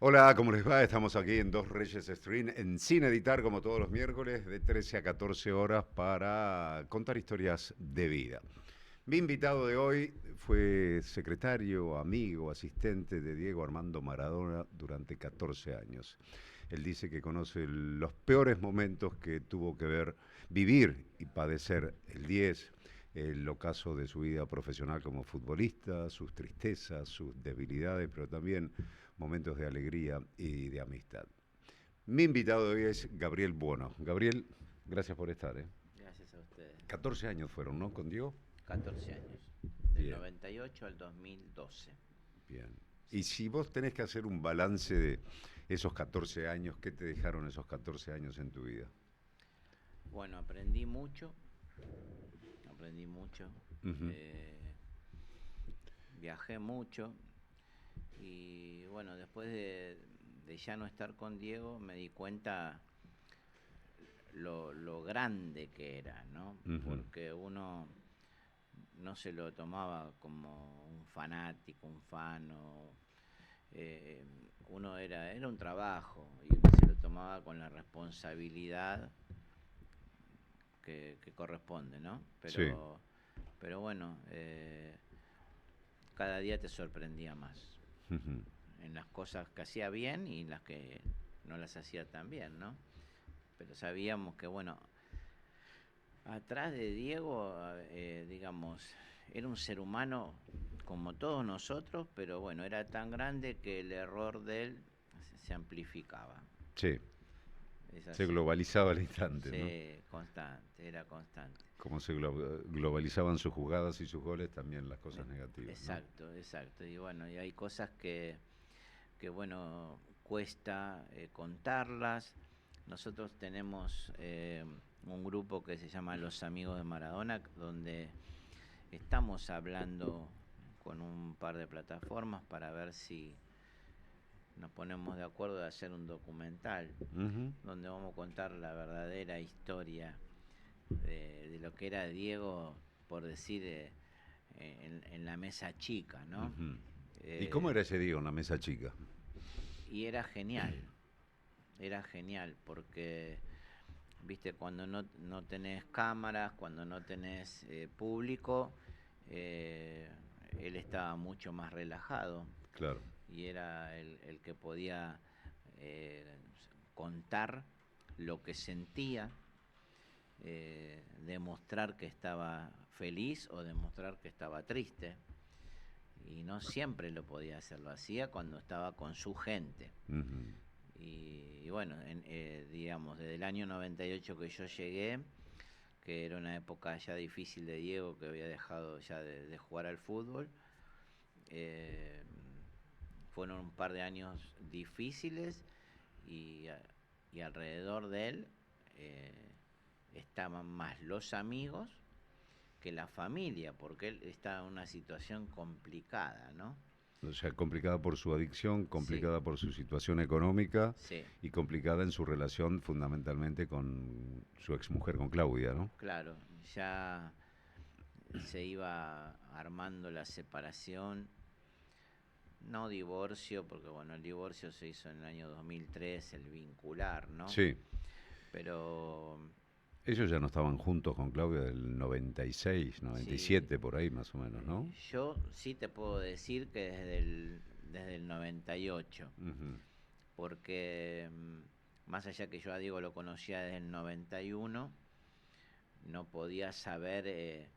Hola, ¿cómo les va? Estamos aquí en Dos Reyes Stream, en Sin Editar, como todos los miércoles, de 13 a 14 horas para contar historias de vida. Mi invitado de hoy fue secretario, amigo, asistente de Diego Armando Maradona durante 14 años. Él dice que conoce los peores momentos que tuvo que vivir y padecer el 10, el ocaso de su vida profesional como futbolista, sus tristezas, sus debilidades, pero también momentos de alegría y de amistad. Mi invitado de hoy es Gabriel Buono. Gabriel, gracias por estar. Gracias a ustedes. 14 años fueron, ¿no? Con Diego. 14 años, del Bien, 98 al 2012. bien. Y Sí. si vos tenés que hacer un balance de esos 14 años, ¿qué te dejaron esos 14 años en tu vida? Bueno, aprendí mucho, Ujú. eh, viajé mucho y bueno, después de ya no estar con Diego me di cuenta lo grande que era, ¿no? Ujú. Porque uno no se lo tomaba como un fanático, un fan o eh, uno era un trabajo y uno se lo tomaba con la responsabilidad que corresponde, ¿no? Sí. Pero bueno, cada día te sorprendía más Ujú. en las cosas que hacía bien y en las que no las hacía tan bien, ¿no? Pero sabíamos que, bueno, atrás de Diego, digamos, era un ser humano como todos nosotros, pero bueno, era tan grande que el error de él se amplificaba. Sí. Es Se así. globalizaba al instante, ¿no? Sí, constante, era constante. Como se globalizaban sus jugadas y sus goles, también las cosas negativas, ¿no? Exacto, exacto. Y bueno, y hay cosas que bueno, cuesta contarlas. Nosotros tenemos un grupo que se llama Los Amigos de Maradona, donde estamos hablando con un par de plataformas para ver si nos ponemos de acuerdo de hacer un documental Ujú. donde vamos a contar la verdadera historia de lo que era Diego, por decir, en la mesa chica, ¿no? Ujú. ¿Y cómo Eh, era ese día en la mesa chica? y era genial porque, viste, cuando no tenés cámaras, cuando no tenés público, eh, él estaba mucho más relajado Claro. y era el que podía eh, contar lo que sentía, demostrar que estaba feliz o demostrar que estaba triste. Y no siempre lo podía hacer, lo hacía cuando estaba con su gente. Ujú. Y bueno, digamos, desde el año 98 que yo llegué, que era una época ya difícil de Diego, que había dejado ya de jugar al fútbol, eh, fueron un par de años difíciles y, y alrededor de él eh, estaban más los amigos que la familia, porque él está en una situación complicada, ¿no? O sea, complicada por su adicción, Sí, complicada por su situación económica sí, y complicada en su relación fundamentalmente con su exmujer, con Claudia, ¿no? claro, ya se iba armando la separación, no divorcio, porque bueno, el divorcio se hizo en el año 2003, el vincular, ¿no? Sí. Pero Ellos ya no estaban juntos con Claudia del 96, sí, 97, por ahí más o menos, ¿no? yo sí te puedo decir que desde el 98, Ujú. porque más allá que yo a Diego lo conocía desde el 91, no podía saber,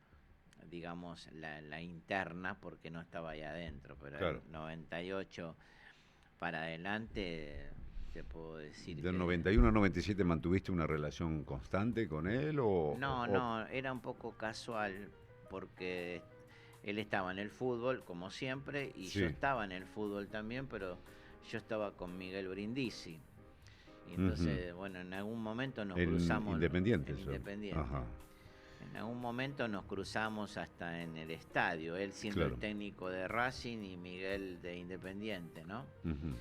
digamos, la interna porque no estaba ahí adentro, pero Claro. el 98 para adelante te puedo decir ¿Del que 91 al 97 mantuviste una relación constante con él no, no, era un poco casual porque él estaba en el fútbol como siempre y yo Sí. estaba en el fútbol también, pero yo estaba con Miguel Brindisi. Y Ujú. entonces, bueno, en algún momento nos En cruzamos Independiente en eso. Independiente. Ajá. En algún momento nos cruzamos hasta en el estadio, él siendo el Claro. técnico de Racing y Miguel de Independiente, ¿no? Ujú.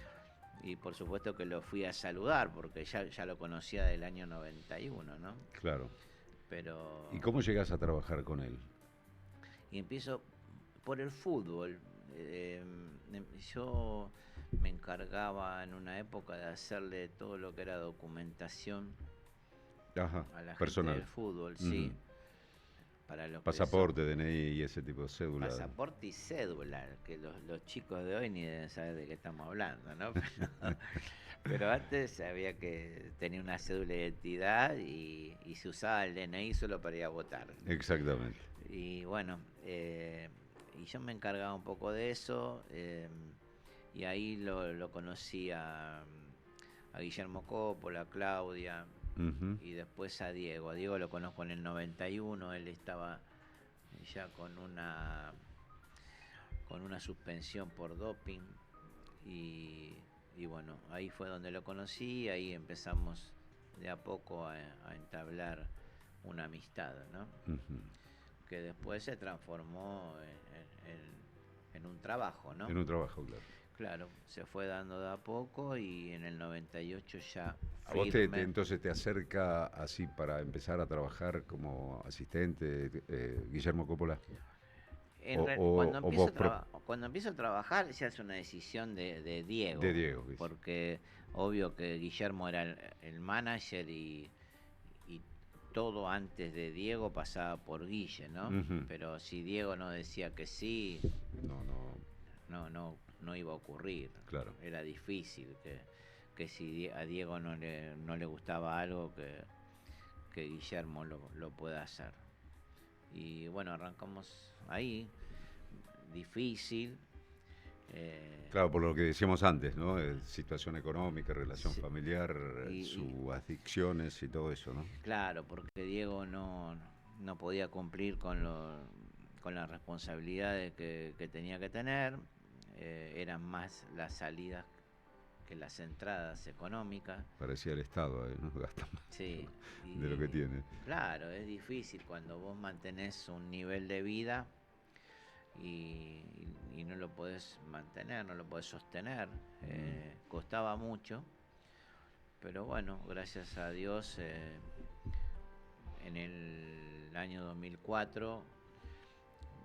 Y por supuesto que lo fui a saludar porque ya lo conocía del año 91, ¿no? Claro. ¿Y Pero cómo llegas a trabajar con él? y empiezo por el fútbol. Yo me encargaba en una época de hacerle todo lo que era documentación Ajá, a la gente personal. del fútbol, sí, Ujú. para lo que son Pasaporte, DNI y ese tipo de cédula. pasaporte y cédula, que los chicos de hoy ni deben saber de qué estamos hablando, ¿no? Pero antes había que tener una cédula de identidad y se usaba el DNI solo para ir a votar. Exactamente. Y bueno, y yo me encargaba un poco de eso, y ahí lo conocí a Guillermo Coppola, a Claudia, Ujú. y después a Diego. A Diego lo conozco en el 91, él estaba ya con una suspensión por doping, y, y bueno, ahí fue donde lo conocí, ahí empezamos de a poco a entablar una amistad, ¿no? Ujú. Que después se transformó en un trabajo, ¿no? En un trabajo, claro. Claro, se fue dando de a poco y en el 98 ya ¿A vos firme. entonces te acerca así para empezar a trabajar como asistente Guillermo Coppola? O vos Cuando empiezo a trabajar ya es una decisión de de Diego, Diego? ¿Viste? porque obvio que Guillermo era el manager y todo antes de Diego pasaba por Guille, ¿no? Ujú. Pero si Diego no decía que sí, No, no, no iba a ocurrir. claro. Era difícil que si a Diego no le gustaba algo, que Guillermo lo pueda hacer. Y bueno, arrancamos ahí, difícil. Claro, por lo que decíamos antes, ¿no? Situación económica, relación Sí, familiar, y sus adicciones y todo eso, ¿no? claro, porque Diego no podía cumplir con las responsabilidades que tenía que tener. Eran más las salidas que las entradas económicas. Parecía el Estado, ¿no? Gasta más Sí, de lo que y tiene. claro, es difícil cuando vos mantenés un nivel de vida y, y no lo podés mantener, no lo podés sostener. Costaba mucho, pero bueno, gracias a Dios, en el año 2004,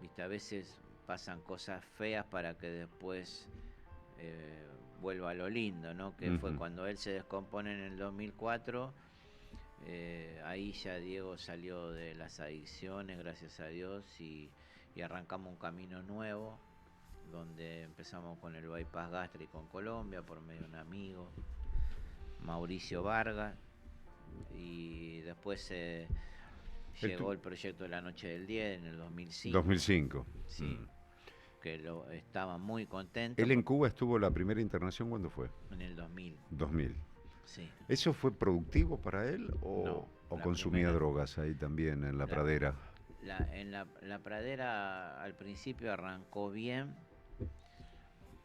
viste, a veces pasan cosas feas para que después vuelva a lo lindo, ¿no? Que fue Ujú. cuando él se descompone en el 2004. Ahí ya Diego salió de las adicciones, gracias a Dios, y arrancamos un camino nuevo, donde empezamos con el bypass gástrico en Colombia por medio de un amigo, Mauricio Vargas, y después Él llegó el proyecto de la Noche del 10 en el 2005, 2005. sí, que estaba muy contento Él en Cuba estuvo la primera internación, ¿cuándo fue? en el 2000, 2000. sí, ¿Eso fue productivo para él no, o la consumía primera, drogas ahí también en la la, pradera? en la pradera al principio arrancó bien,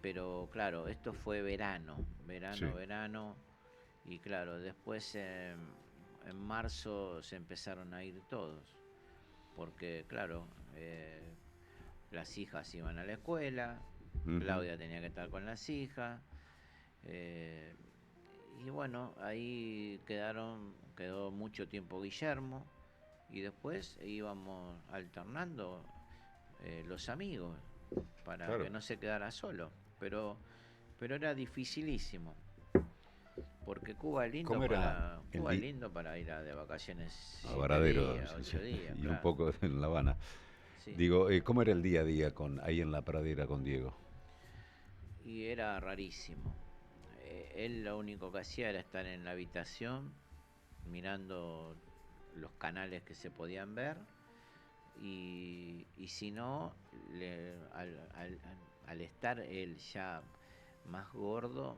pero claro, esto fue Sí. verano, y claro, después en marzo se empezaron a ir todos, porque claro, las hijas iban a la escuela, Ujú. Claudia tenía que estar con las hijas, eh, y bueno, ahí quedó mucho tiempo Guillermo, y después íbamos alternando los amigos para que Claro. no se quedara solo, pero era dificilísimo, porque ¿Cómo era el Cuba es día? lindo para ir de vacaciones A 7 Varadero, días, sí, sí, 8 días, y un claro. poco en La Habana. Sí. Digo, ¿cómo era el día a día ahí en la pradera con Diego? Y era rarísimo. Él lo único que hacía era estar en la habitación mirando los canales que se podían ver, y si no, al estar él ya más gordo,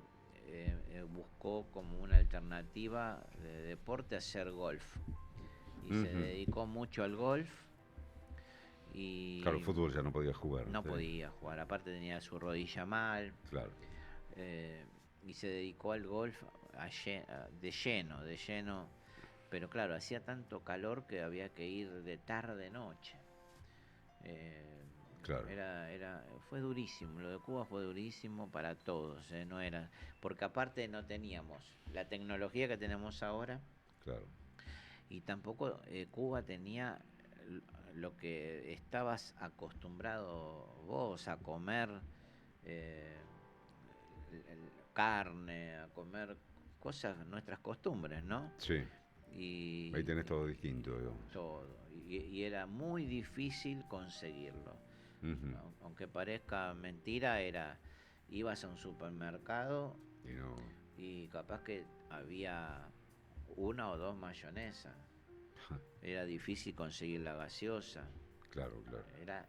buscó como una alternativa de deporte hacer golf, y se Ujú. dedicó mucho al golf, Claro, y fútbol ya no podía jugar. no Sí, podía jugar, aparte tenía su rodilla mal, claro. eh, y se dedicó al golf de lleno, pero claro, hacía tanto calor que había que ir de tarde noche. Eh, Claro, fue durísimo, lo de Cuba fue durísimo para todos, no era, porque aparte no teníamos la tecnología que tenemos ahora, claro. y tampoco Cuba tenía lo que estabas acostumbrado vos a comer, eh, carne, a comer cosas, nuestras costumbres, ¿no? Sí, Y ahí tenés todo distinto, digamos. todo. Y era muy difícil conseguirlo. Ujú. Aunque parezca mentira, ibas a un supermercado Y no, y capaz que había una o dos mayonesas. Era difícil conseguir la gaseosa. claro, claro. Era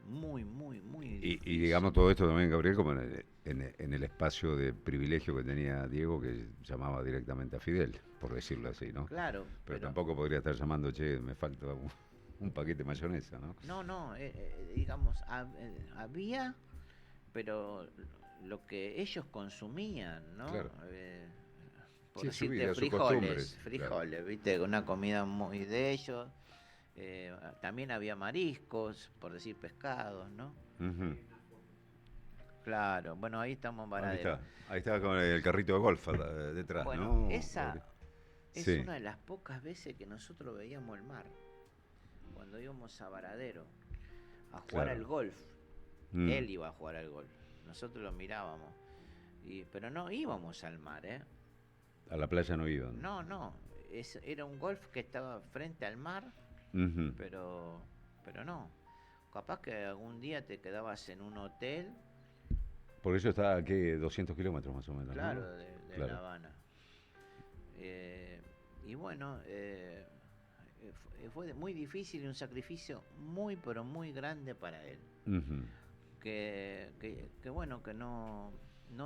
muy, muy, muy Y difícil. digamos todo esto también, Gabriel, como en el espacio de privilegio que tenía Diego, que llamaba directamente a Fidel, por decirlo así, ¿no? Claro, Pero pero tampoco podría estar llamando, che, me falta un paquete de mayonesa, ¿no? no, digamos, había, pero lo que ellos consumían, ¿no? Claro. Por Sí, su decirte vida, sus costumbres, claro. frijoles, ¿viste? Una comida muy de ellos. También había mariscos, por decir pescados, ¿no? Ujú. Claro, bueno, ahí estamos en Varadero. Ahí está con el carrito de golf detrás, Bueno, ¿no, esa Gabriel? es Sí. una de las pocas veces que nosotros veíamos el mar, cuando íbamos a Varadero a jugar al Claro. golf. Mm. Él iba a jugar al golf, nosotros lo mirábamos, pero no íbamos al mar, ¿eh? A la playa no iban. No, no, era un golf que estaba frente al mar, Ujú. pero, pero no. Capaz que algún día te quedabas en un hotel, Porque eso está, ¿qué? 200 kilómetros más o menos, claro, ¿no? de La Claro. Habana. Y bueno, fue muy difícil y un sacrificio muy, pero muy grande para él. Ujú. Que bueno, que no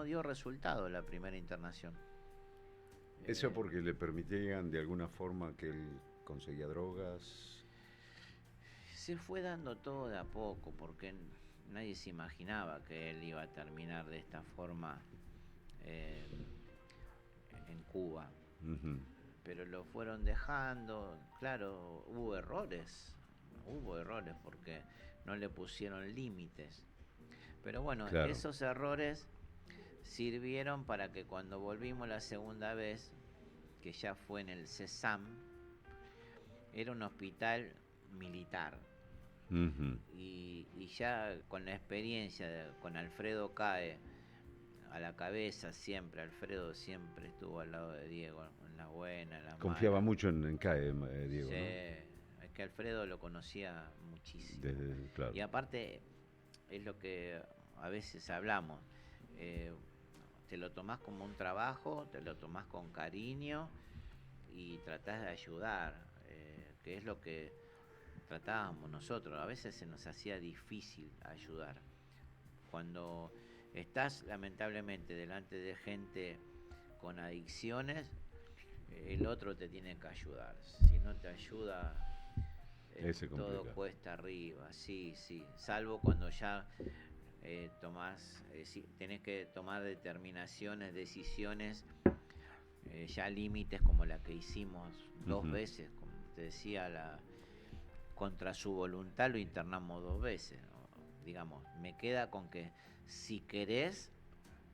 dio resultado la primera internación. Eso porque le permitían de alguna forma que él conseguía drogas. Se fue dando todo de a poco, porque nadie se imaginaba que él iba a terminar de esta forma eh, en Cuba. Ujú. Pero lo fueron dejando, claro, hubo errores porque no le pusieron límites. Pero bueno, Claro. esos errores sirvieron para que cuando volvimos la segunda vez, que ya fue en el CESAM, era un hospital militar. Ujú. Y ya con la experiencia, con Alfredo Cae a la cabeza siempre, Alfredo siempre estuvo al lado de Diego, en las buenas, en las Confiaba malas. mucho en CAE, Diego, Sí, ¿no? es que Alfredo lo conocía muchísimo. Claro. Y aparte, es lo que a veces hablamos, eh, te lo tomás como un trabajo, te lo tomás con cariño y tratás de ayudar, que es lo que tratábamos nosotros. A veces se nos hacía difícil ayudar. Cuando estás lamentablemente delante de gente con adicciones, el otro te tiene que ayudar. Si no te ayuda, Ese todo complica. cuesta arriba, sí, sí. Salvo cuando ya tenés que tomar determinaciones, decisiones, ya límites como la que hicimos dos Ujú. veces, como te decía, contra su voluntad lo internamos dos veces, ¿no? Digamos, me queda con que si querés,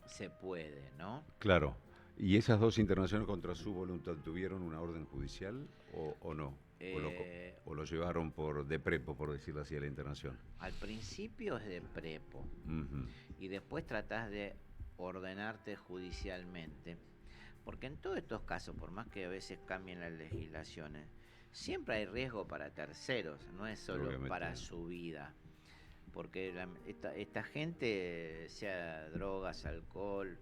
se puede, ¿no? Claro. ¿Y esas dos internaciones contra su voluntad tuvieron una orden judicial o no? Eh, ¿O lo llevaron de prepo, por decirlo así, a la internación? Al principio es de prepo Ujú. y después tratás de ordenarte judicialmente, porque en todos estos casos, por más que a veces cambien las legislaciones, siempre hay riesgo para terceros, no es solo Obviamente. para su vida, porque esta gente, sea drogas, alcohol,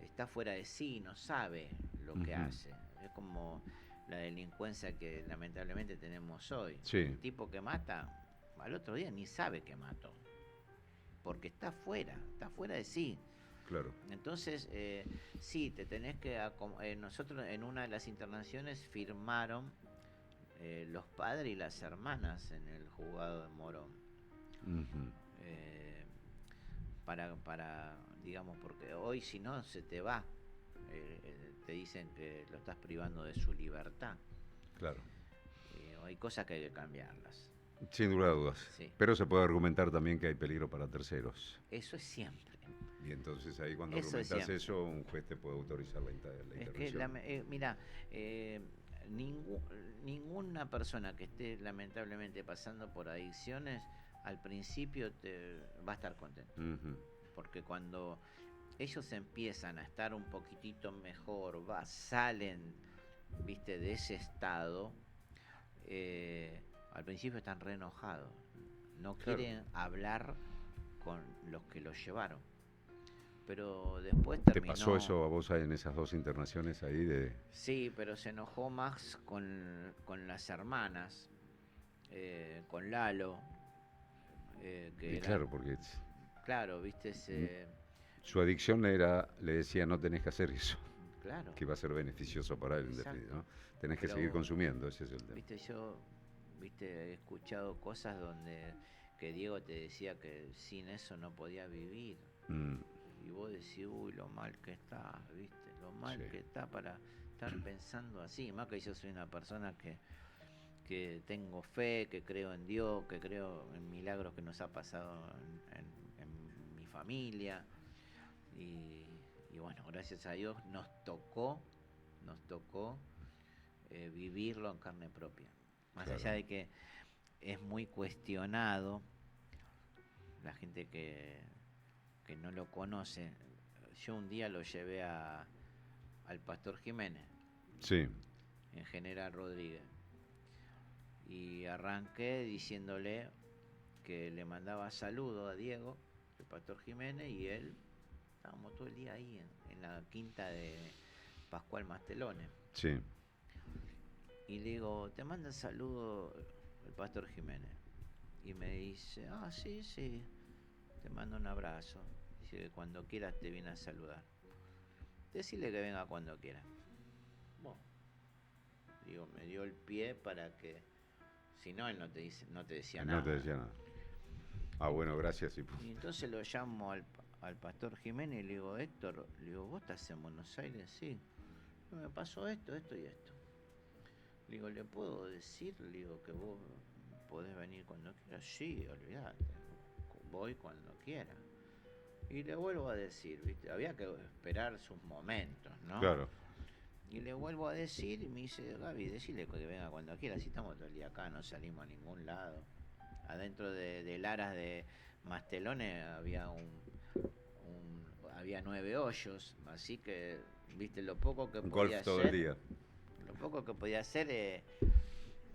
está fuera de sí, no sabe lo que Ujú. hace. Es como la delincuencia que lamentablemente tenemos hoy. Sí, Un tipo que mata, al otro día ni sabe que mató, porque está fuera de sí. claro. Entonces, sí, te tenés que... nosotros en una de las internaciones firmaron los padres y las hermanas en el juzgado de Morón. Ujú. Eh, digamos, porque hoy si no se te va. Te dicen que lo estás privando de su libertad. Claro. Hay cosas que hay que cambiarlas. Sin lugar a dudas. Sí, Pero se puede argumentar también que hay peligro para terceros. eso es siempre. Y entonces ahí cuando Eso es argumentas siempre. eso, un juez te puede autorizar la Es que, intervención. mira, ninguna persona que esté lamentablemente pasando por adicciones, al principio te va a estar contento. Ujú. porque cuando ellos empiezan a estar un poquitito mejor, salen, viste, de ese estado, al principio están re enojados, no Claro. quieren hablar con los que los llevaron, pero después ¿Te pasó terminó. eso a vos en esas 2 internaciones ahí de...? Sí, pero se enojó más con las hermanas, con Lalo, que Y eran, claro, porque claro, viste, su adicción era, le decía, no tenés que hacer eso, claro, que va a ser beneficioso para él en definitiva, exacto. ¿no? Tenés que seguir Pero, consumiendo, ese es el tema. viste, yo, viste, he escuchado cosas donde que Diego te decía que sin eso no podía vivir. Mm, Y vos decís, uy, lo mal que está, viste, lo mal sí, que está para estar pensando así. Más que yo soy una persona que tengo fe, que creo en Dios, que creo en milagros que nos ha pasado en mi familia. Y, y bueno, gracias a Dios nos tocó vivirlo en carne propia. Más allá claro. de que es muy cuestionado, la gente que no lo conoce, yo un día lo llevé al Pastor Jiménez, Sí, en General Rodríguez, y arranqué diciéndole que le mandaba saludos a Diego, el Pastor Jiménez, y él, estábamos todo el día ahí en la quinta de Pascual Mastelone. sí, Y le digo, te manda saludo el Pastor Jiménez. Y me dice, ah, sí, sí, te mando un abrazo. Dice que cuando quieras te viene a saludar. Decirle que venga cuando quiera. Bueno, digo, me dio el pie para que, si no, él no te decía no te nada. decía nada. Ah, bueno, gracias. Y entonces lo llamo al Pastor Jiménez y le digo, Héctor, le digo, ¿vos estás en Buenos Aires? Sí. Me pasó esto, esto y esto. Le digo, ¿le puedo decir? Le digo, que vos podés venir cuando quieras. Sí, olvídate, voy cuando quiera. Y le vuelvo a decir, ¿viste? Había que esperar sus momentos, ¿no? Claro, Y le vuelvo a decir y me dice, Gaby, decile que venga cuando quiera, si estamos todo el día acá, no salimos a ningún lado. Adentro del Aras de Mastelones había 9 hoyos, así que, viste, lo poco que podía golf todo el hacer, día.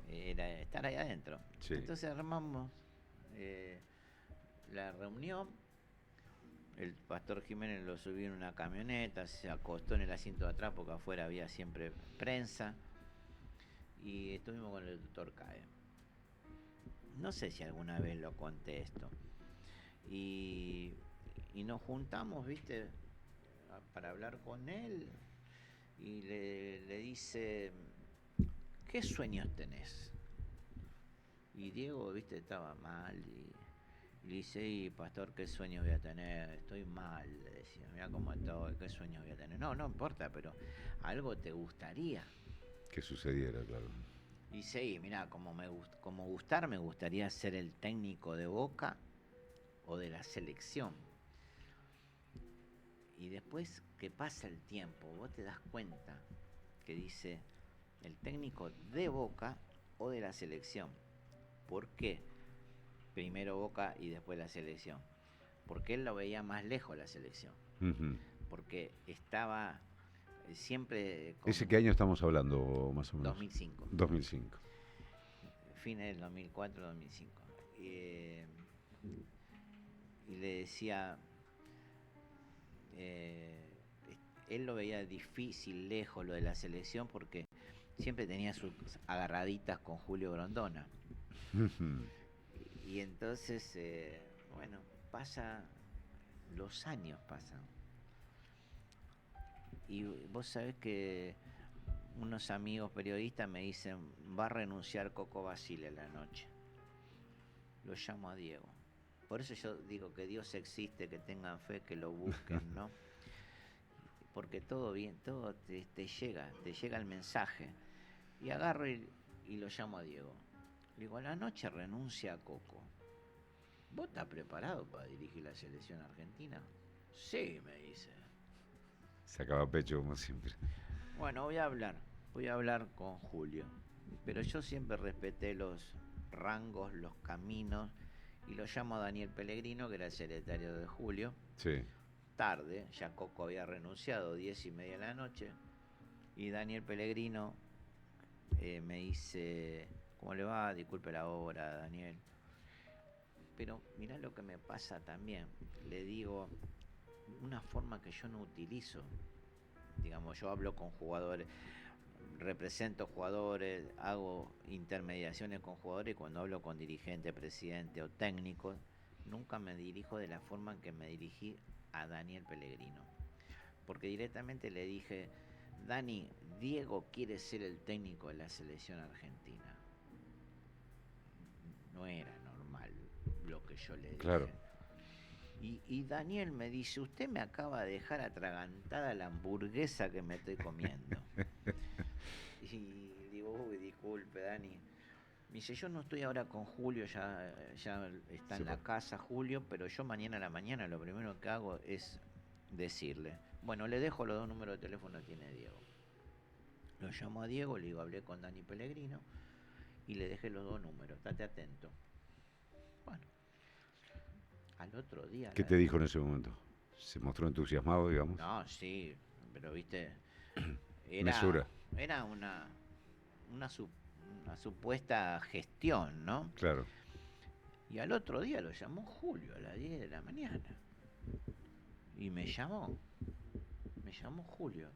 era estar ahí adentro. Sí, Entonces armamos la reunión. El Pastor Jiménez lo subió en una camioneta, se acostó en el asiento de atrás porque afuera había siempre prensa. Y estuvimos con el doctor Cae. No sé si alguna vez lo conté esto. Y, y nos juntamos, viste, para hablar con él. Y le dice, ¿qué sueños tenés? Y Diego, viste, estaba mal. Y le dice, y pastor, ¿qué sueños voy a tener? Estoy mal, le decía, mira cómo estoy, ¿qué sueños voy a tener? No, no importa, pero algo te gustaría. que sucediera, claro. Y dice, y mira, me gustaría ser el técnico de Boca o de la selección. Y después que pasa el tiempo, vos te das cuenta que dice el técnico de Boca o de la selección. ¿Por qué? Primero Boca y después la selección. Porque él lo veía más lejos la selección. Ujú. Porque estaba siempre con ¿Ese qué año estamos hablando, más o menos? 2005. 2005. Fines del 2004-2005. Y le decía, él lo veía difícil, lejos lo de la selección, porque siempre tenía sus agarraditas con Julio Grondona. Y entonces, bueno, los años pasan. Y vos sabés que unos amigos periodistas me dicen, va a renunciar Coco Basile la noche. Lo llamo a Diego. Por eso yo digo que Dios existe, que tengan fe, que lo busquen, ¿no? Porque todo bien, todo te llega el mensaje. Y agarro y lo llamo a Diego. Le digo, a la noche renuncia a Coco. ¿Vos estás preparado para dirigir la selección argentina? Sí, me dice. Sacaba pecho como siempre. Bueno, voy a hablar con Julio. Pero yo siempre respeté los rangos, los caminos Y lo llamo a Daniel Pellegrino, que era el secretario de Julio. Sí. Tarde, ya Coco había renunciado, 10:30 de la noche. Y Daniel Pellegrino me dice, ¿cómo le va? Disculpe la hora, Daniel. Pero mirá lo que me pasa también. Le digo, una forma que yo no utilizo. Digamos, yo hablo con jugadores, represento jugadores, hago intermediaciones con jugadores, y cuando hablo con dirigentes, presidentes o técnicos, nunca me dirijo de la forma en que me dirigí a Daniel Pellegrino. Porque directamente le dije, Dani, Diego quiere ser el técnico de la selección argentina. No era normal lo que yo le dije. Claro. Y Daniel me dice, usted me acaba de dejar atragantada la hamburguesa que me estoy comiendo. Y digo, uy, disculpe, Dani. Me dice, yo no estoy ahora con Julio, ya está en la casa Julio, pero yo mañana a la mañana lo primero que hago es decirle, bueno, le dejo los 2 números de teléfono que tiene Diego. Lo llamo a Diego, le digo, hablé con Dani Pellegrino y le dejé los 2 números, estate atento. Bueno, al otro día... ¿Qué te dijo en ese momento? ¿Se mostró entusiasmado, digamos? No, sí, pero viste, Mesura. era una supuesta gestión, ¿no? Claro. Y al otro día lo llamó Julio a las 10 de la mañana. Y me llamó Julio.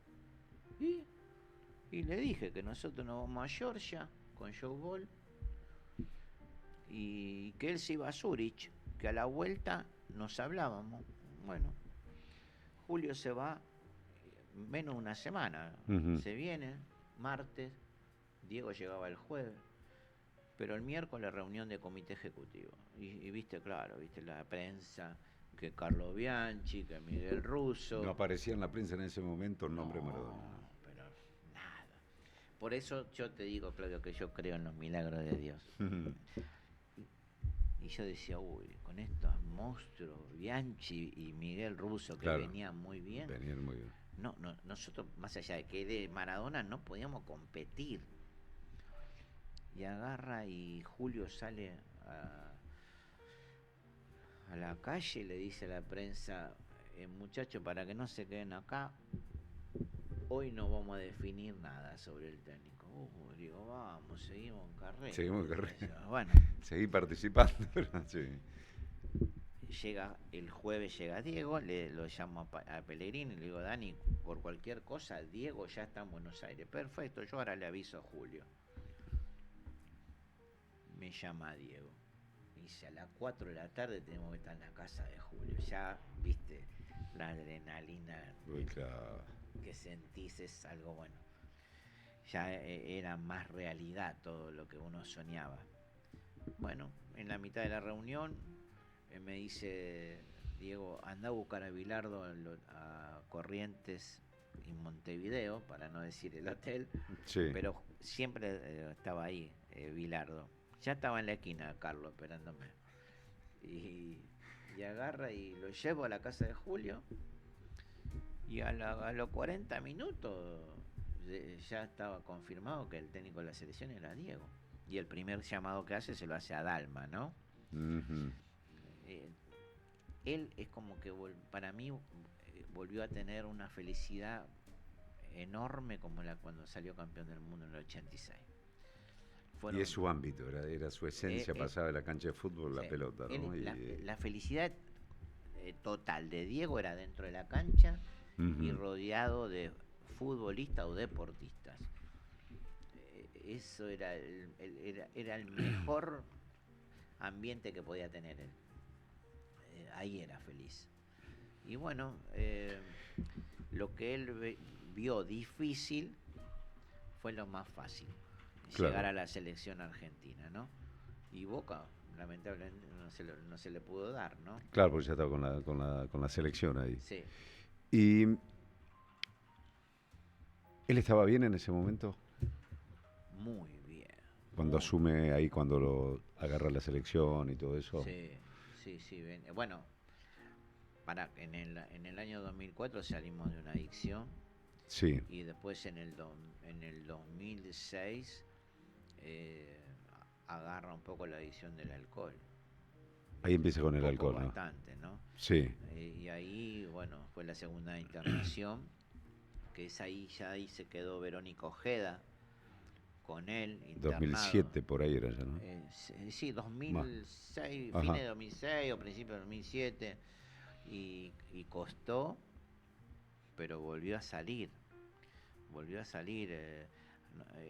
Y le dije que nosotros nos vamos a Georgia con Joe Ball y que él se iba a Zurich, que a la vuelta nos hablábamos. Bueno, Julio se va menos una semana. Uh-huh. Se viene martes, Diego llegaba el jueves, pero el miércoles reunión de comité ejecutivo. Y viste, claro, viste la prensa, que Carlo Bianchi, que Miguel Russo. No aparecía en la prensa en ese momento el nombre Maradona. Pero nada. Por eso yo te digo, Claudio, que yo creo en los milagros de Dios. Y yo decía, uy, con estos monstruos, Bianchi y Miguel Russo, que venían muy bien. Venían muy bien. No, nosotros, más allá de que de Maradona, no podíamos competir. Y agarra y Julio sale a la calle y le dice a la prensa, muchachos, para que no se queden acá, hoy no vamos a definir nada sobre el técnico. Digo, vamos, seguimos en carrera. Seguimos en carrera. Bueno. Seguí participando. Sí. Llega el jueves, llega Diego, lo llamo a Pellegrini y le digo, Dani, por cualquier cosa, Diego ya está en Buenos Aires. Perfecto, yo ahora le aviso a Julio. Me llama Diego. Me dice, a las 4 de la tarde tenemos que estar en la casa de Julio. Ya, viste, la adrenalina que sentís es algo bueno. Ya era más realidad todo lo que uno soñaba. Bueno, en la mitad de la reunión me dice, Diego, anda a buscar a Bilardo a Corrientes y Montevideo, para no decir el hotel, sí. Pero siempre estaba ahí Bilardo. Ya estaba en la esquina Carlos esperándome. Y agarra y lo llevo a la casa de Julio. Y a los 40 minutos ya estaba confirmado que el técnico de la selección era Diego. Y el primer llamado que hace se lo hace a Dalma, ¿no? Uh-huh. Él es como que para mí volvió a tener una felicidad enorme como cuando salió campeón del mundo en el 86. Y es su ámbito, era su esencia, pasaba de la cancha de fútbol la pelota, ¿no? La felicidad total de Diego era dentro de la cancha y rodeado de futbolistas o deportistas. Eso era el mejor ambiente que podía tener él. Ahí era feliz. Y bueno, lo que él vio difícil fue lo más fácil. Claro. Llegar a la selección argentina, ¿no? Y Boca, lamentablemente, no se le pudo dar, ¿no? Claro, porque ya estaba con la selección ahí. Sí. ¿Y él estaba bien en ese momento? Muy bien. Cuando asume ahí, cuando lo agarra la selección y todo eso. Sí. Bueno, en el año 2004 salimos de una adicción. Sí. Y después en el 2006 agarra un poco la adicción del alcohol. Ahí empieza con el un poco alcohol, ¿no? bastante, ¿no? Sí, Y ahí, bueno, fue la segunda internación, que es ahí se quedó Verónica Ojeda con él internado. 2007 por ahí era ya, ¿no? Sí, Más. 2006, fines Ajá, de 2006 o principios de 2007, y costó, pero volvió a salir.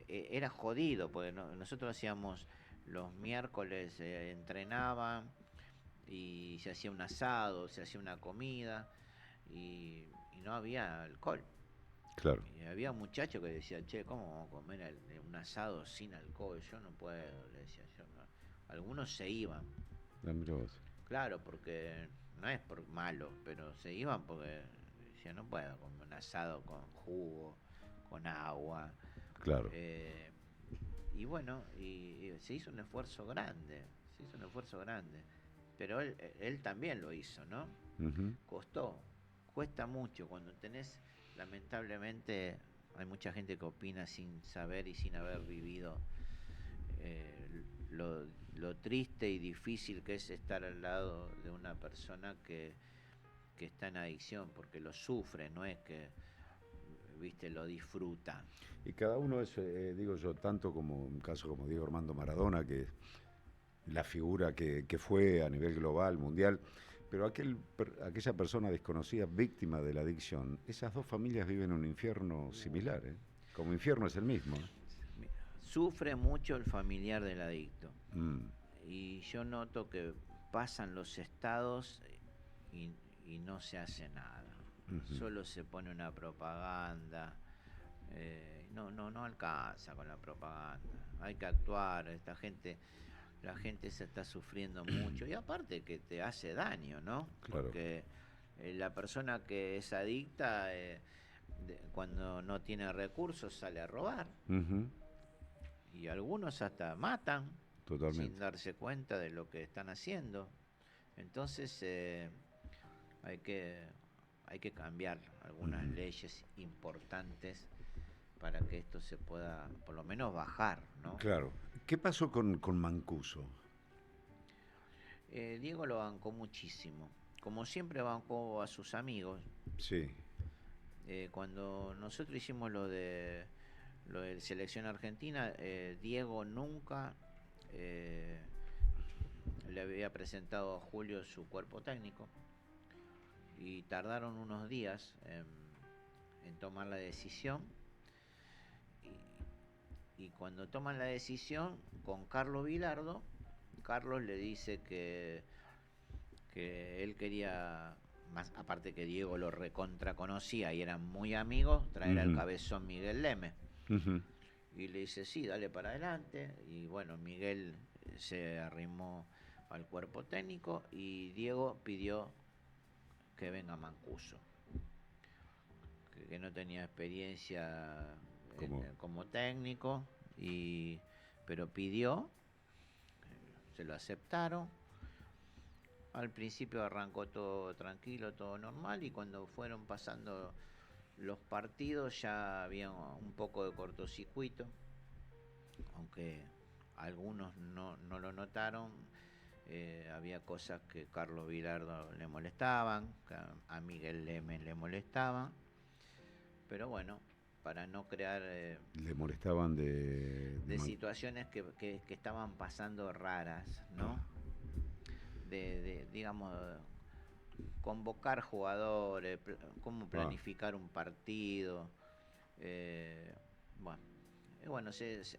Era jodido, porque nosotros hacíamos los miércoles, entrenaban y se hacía un asado, se hacía una comida y no había alcohol. claro. Y había muchachos que decían, che, ¿cómo vamos a comer un asado sin alcohol? Yo no puedo, le decía yo. No. Algunos se iban, Ah, mirá vos. claro, porque no es por malo, pero se iban porque decían, no puedo comer un asado con jugo, con agua. Claro. Eh, y bueno, y se hizo un esfuerzo grande, se hizo un esfuerzo grande. Pero él también lo hizo, ¿no? Ujú. Costó, cuesta mucho cuando tenés, lamentablemente, hay mucha gente que opina sin saber y sin haber vivido lo triste y difícil que es estar al lado de una persona que está en adicción, porque lo sufre, no es que, viste, lo disfruta. Y cada uno es, digo yo, tanto como un caso como Diego Armando Maradona, que es la figura que fue a nivel global, mundial, pero aquella persona desconocida, víctima de la adicción, esas dos familias viven un infierno similar, ¿eh? Como infierno es el mismo, ¿eh? Sufre mucho el familiar del adicto. Mm, Y yo noto que pasan los estados y, y no se hace nada. ujú. Solo se pone una propaganda. No alcanza con la propaganda. Hay que actuar. La gente se está sufriendo mucho. Y aparte que te hace daño, ¿no? Claro. Porque la persona que es adicta, cuando no tiene recursos, sale a robar. Ujú. Y algunos hasta matan sin Totalmente. darse cuenta de lo que están haciendo. Entonces hay que hay que cambiar algunas Ujú. leyes importantes para que esto se pueda por lo menos bajar, ¿no? Claro. ¿Qué pasó con Mancuso? Diego lo bancó muchísimo, como siempre bancó a sus amigos. Sí. Cuando nosotros hicimos lo de selección argentina, Diego nunca eh, le había presentado a Julio su cuerpo técnico y tardaron unos días en tomar la decisión y cuando toman la decisión con Carlos Vilardo, Carlos le dice que él quería, más aparte que Diego lo recontra conocía y eran muy amigos, traer al Ujú. cabezón Miguel Leme. Ujú. Y le dice, sí, dale para adelante. Y bueno, Miguel se arrimó al cuerpo técnico y Diego pidió que venga Mancuso, que no tenía experiencia Como, como técnico, pero pidió, se lo aceptaron. Al principio arrancó todo tranquilo, todo normal, y cuando fueron pasando los partidos ya había un poco de cortocircuito, aunque algunos no lo notaron. Había cosas que Carlos Vilardo le molestaban, que a Miguel Leme le molestaban, pero bueno, para no crear le molestaban de de situaciones que estaban pasando raras, Ah, ¿no? Digamos, convocar jugadores, cómo ah, planificar un partido. eh, bueno, bueno, es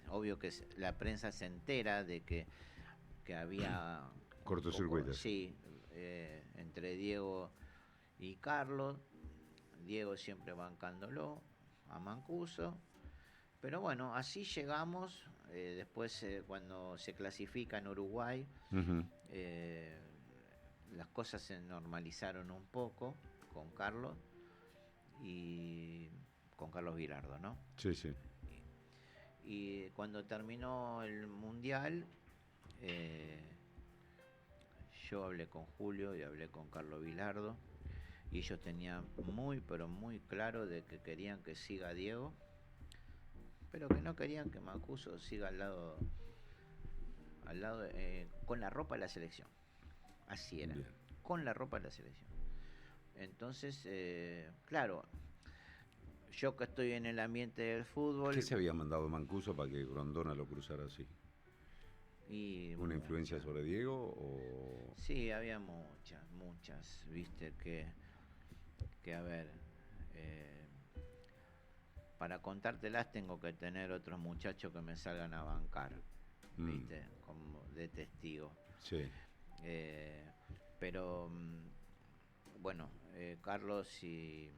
obvio que la prensa se entera de que había un poco, cortocircuitos. sí, entre Diego y Carlos. Diego siempre bancándolo a Mancuso. Pero bueno, así llegamos. Después, cuando se clasifica en Uruguay, Ujú. eh, las cosas se normalizaron un poco con Carlos y con Carlos Vilardo, ¿no? Sí, sí. Y cuando terminó el Mundial, eh, yo hablé con Julio y hablé con Carlos Vilardo y ellos tenían muy, pero muy claro de que querían que siga Diego, pero que no querían que Mancuso siga al lado al lado, con la ropa de la selección. Así era, Bien. con la ropa de la selección. Entonces, claro, yo que estoy en el ambiente del fútbol... ¿Qué se había mandado Mancuso para que Grondona lo cruzara así? Y ¿Una influencia sobre Diego o...? sí, había muchas, viste, que a ver, eh, para contártelas tengo que tener otros muchachos que me salgan a bancar, viste, como de testigo. Sí. Pero, bueno, Carlos y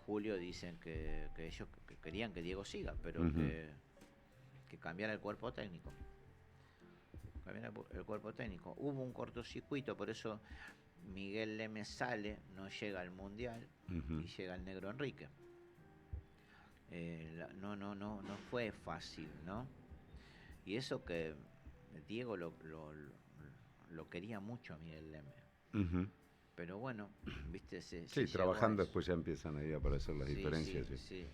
Julio dicen que ellos que querían que Diego siga, pero que cambiara el cuerpo técnico. El cuerpo técnico. Hubo un cortocircuito, por eso Miguel Leme sale, no llega al Mundial y llega el Negro Enrique. No fue fácil, ¿no? Y eso que Diego lo quería mucho a Miguel Leme. Pero bueno, viste, sí, trabajando después ya empiezan ahí a aparecer las diferencias. Sí.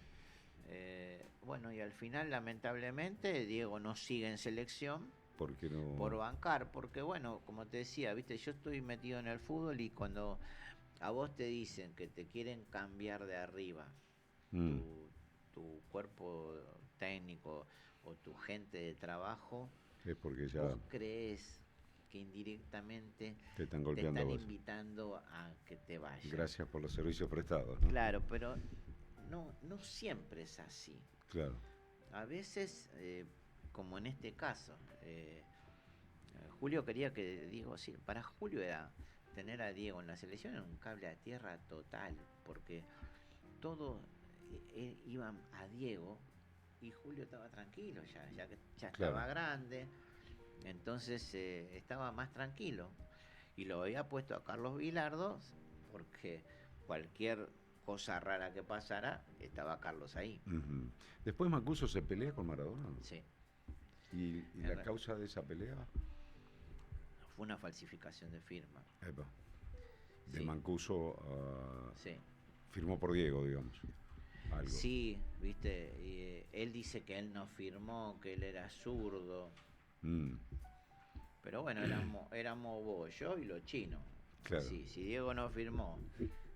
Bueno, y al final, lamentablemente, Diego no sigue en selección. ¿Por qué no? Por bancar, porque bueno, como te decía, viste, yo estoy metido en el fútbol y cuando a vos te dicen que te quieren cambiar de arriba tu cuerpo técnico o tu gente de trabajo, es porque ya vos crees que indirectamente te están golpeando, te están invitando a que te vayas. Gracias por los servicios prestados, ¿no? Claro, pero no siempre es así. Claro. A veces, como en este caso, Julio quería que Diego, sí, para Julio era tener a Diego en la selección era un cable a tierra total, porque todos iban a Diego y Julio estaba tranquilo, ya que ya Claro. estaba grande, entonces estaba más tranquilo. Y lo había puesto a Carlos Vilardo porque cualquier cosa rara que pasara, estaba Carlos ahí. Después Mancuso se pelea con Maradona. Sí. ¿Y la causa de esa pelea? Fue una falsificación de firma. Epa. De Sí. Mancuso a... Sí. Firmó por Diego, digamos. Algo. Sí, viste, él dice que él no firmó, que él era zurdo. Pero bueno, éramos vos, yo y los chinos. Claro. Sí, si Diego no firmó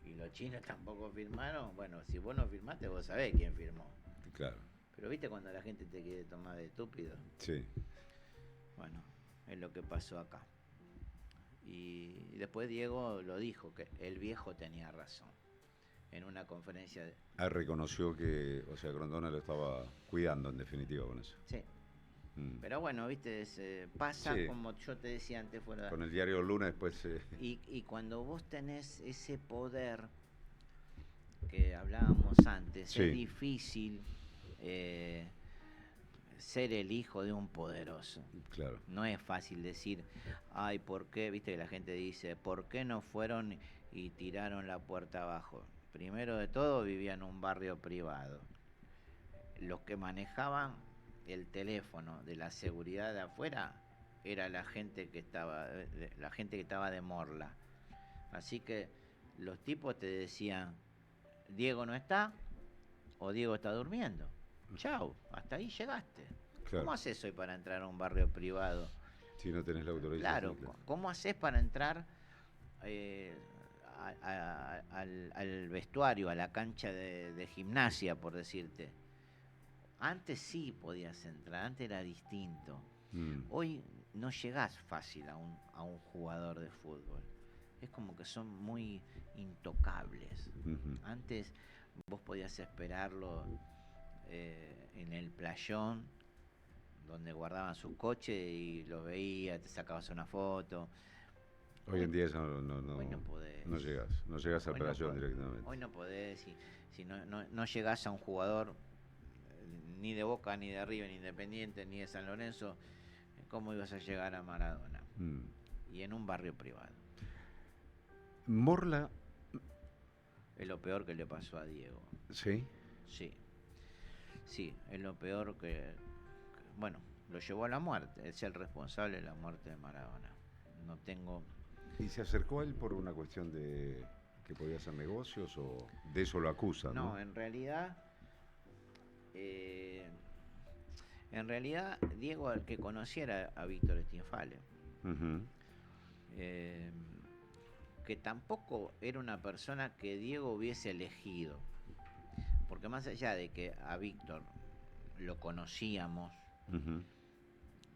y los chinos tampoco firmaron, bueno, si vos no firmaste, vos sabés quién firmó. Claro. Pero viste cuando la gente te quiere tomar de estúpido. Sí. Bueno, es lo que pasó acá. Y después Diego lo dijo, que el viejo tenía razón. En una conferencia de... Reconoció que, o sea, Grondona lo estaba cuidando en definitiva con eso. Sí. Pero bueno, viste, pasa Sí. como yo te decía antes fuera. Con el diario Luna después... Y cuando vos tenés ese poder que hablábamos antes, Sí. es difícil ser el hijo de un poderoso. Claro. No es fácil decir, ay, ¿por qué? Viste que la gente dice, ¿por qué no fueron y tiraron la puerta abajo? Primero de todo, vivían en un barrio privado. Los que manejaban el teléfono de la seguridad de afuera era la gente que estaba de Morla. Así que los tipos te decían, Diego no está o Diego está durmiendo. Chau, hasta ahí llegaste. Claro. ¿Cómo haces hoy para entrar a un barrio privado? Si no tenés la autorización. Claro, ¿cómo haces para entrar al vestuario, a la cancha de gimnasia, por decirte? Antes sí podías entrar, antes era distinto. Hoy no llegás fácil a un jugador de fútbol. Es como que son muy intocables. Antes vos podías esperarlo en el playón, donde guardaban sus coches y lo veías, te sacabas una foto. Hoy en día ya hoy no podés. No llegas al playón directamente. Hoy no podés, si no llegás a un jugador ni de Boca, ni de River, ni Independiente, ni de San Lorenzo, ¿cómo ibas a llegar a Maradona? Y en un barrio privado. Morla... Es lo peor que le pasó a Diego. ¿Sí? Sí, es lo peor bueno, lo llevó a la muerte. Es el responsable de la muerte de Maradona. No tengo... ¿Y se acercó a él por una cuestión de que podía hacer negocios o de eso lo acusan? No, en realidad En realidad, Diego, al que conociera a Víctor Stinfale, Ujú. que tampoco era una persona que Diego hubiese elegido, porque más allá de que a Víctor lo conocíamos Ujú.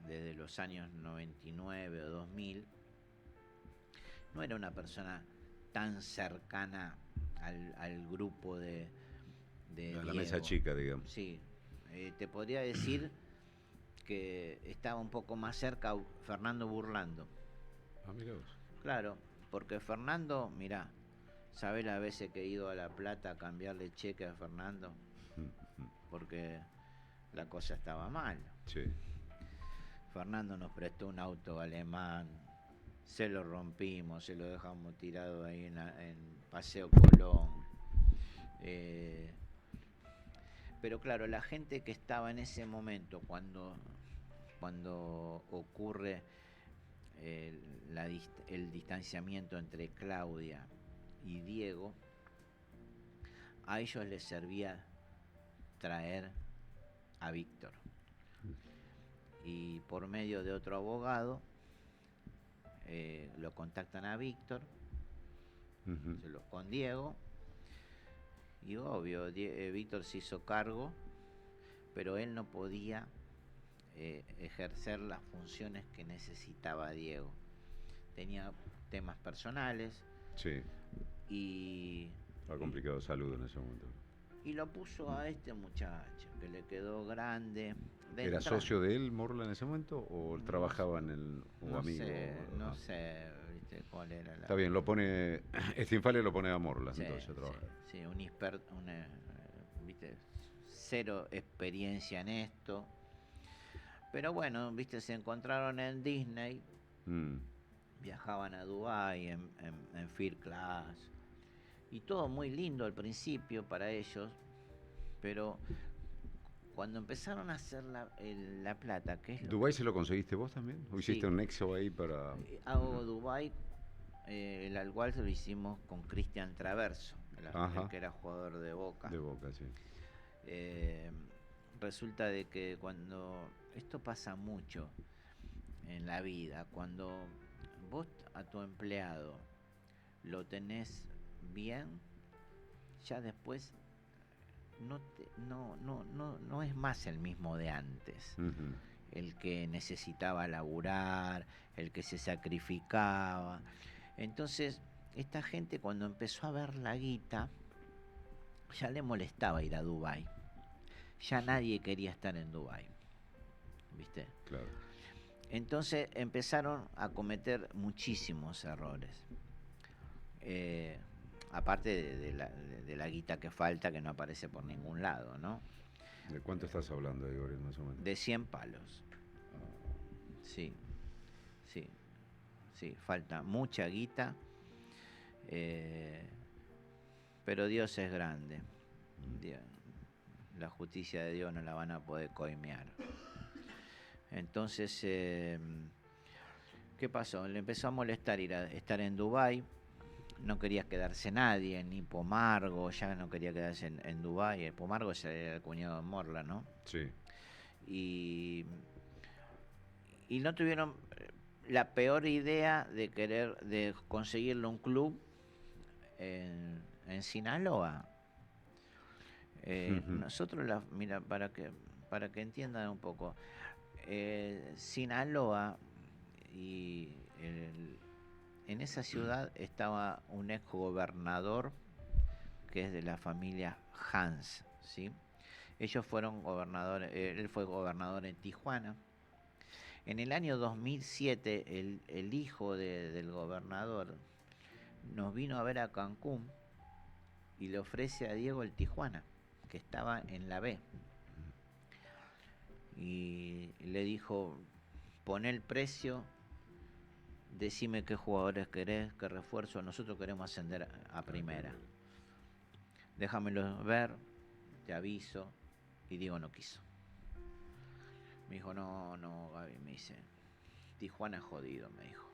desde los años 99 o 2000, no era una persona tan cercana al grupo de A la Diego. mesa chica, digamos. Sí, te podría decir que estaba un poco más cerca Fernando Burlando. Ah, mira vos. Claro, porque Fernando, mirá, ¿sabés las veces que he ido a La Plata a cambiarle cheque a Fernando? Ujú. Porque la cosa estaba mal. Sí. Fernando nos prestó un auto alemán, se lo rompimos, se lo dejamos tirado ahí en Paseo Colón. Eh, pero claro, la gente que estaba en ese momento, cuando ocurre el distanciamiento entre Claudia y Diego, a ellos les servía traer a Víctor. Y por medio de otro abogado, lo contactan a Víctor, Ujú. con Diego, y obvio, Víctor se hizo cargo, pero él no podía ejercer las funciones que necesitaba Diego. Tenía temas personales Sí. y, Estaba complicado de salud en ese momento. y lo puso a este muchacho, que le quedó grande. ¿Era socio de él, Morla, en ese momento? ¿O él No, trabajaba en el, o no amigo? sé, no Ah. sé, ¿viste? Cuál era la... Está bien, lo pone. Stinfale lo pone a Morla, Sí, entonces a trabajar. sí, ¿viste? Cero experiencia en esto. Pero bueno, ¿viste? Se encontraron en Disney, Mm. viajaban a Dubái en First Class. Y todo muy lindo al principio para ellos, pero cuando empezaron a hacer la plata, ¿qué es lo ¿Dubái que...? se lo conseguiste vos también? ¿O hiciste Sí, un nexo ahí para...? hago Dubái, el al cual lo hicimos con Cristian Traverso, el Ajá, que era jugador de Boca. de Boca, sí. Eh, Resulta de que cuando... Esto pasa mucho en la vida, cuando vos a tu empleado lo tenés bien, ya después no es más el mismo de antes. Ujú. El que necesitaba laburar, el que se sacrificaba. Entonces, esta gente cuando empezó a ver la guita, ya le molestaba ir a Dubái. Ya nadie quería estar en Dubái, ¿viste? Claro. Entonces empezaron a cometer muchísimos errores. Aparte de la guita que falta, que no aparece por ningún lado, ¿no? ¿De cuánto estás hablando, Igor, más o menos? De 100 palos. Sí, sí, sí, falta mucha guita. Pero Dios es grande. Dios, la justicia de Dios no la van a poder coimear. Entonces, ¿qué pasó? Le empezó a molestar estar en Dubái. No quería quedarse nadie, ni Pomargo, ya no quería quedarse en Dubái. Pomargo era el cuñado de Morla, ¿no? Sí. Y no tuvieron la peor idea de conseguirle un club en Sinaloa. Ujú. Nosotros, mira, para que entiendan un poco, Sinaloa y en esa ciudad estaba un ex gobernador que es de la familia Hans, ¿sí? Ellos fueron gobernadores, él fue gobernador en Tijuana. En el año 2007, el hijo del gobernador nos vino a ver a Cancún y le ofrece a Diego el Tijuana, que estaba en la B. Y le dijo, poné el precio, decime qué jugadores querés, qué refuerzo, nosotros queremos ascender a primera. Déjamelo ver, te aviso. Y Diego no quiso. Me dijo, no, Gaby, me dice, Tijuana es jodido, me dijo.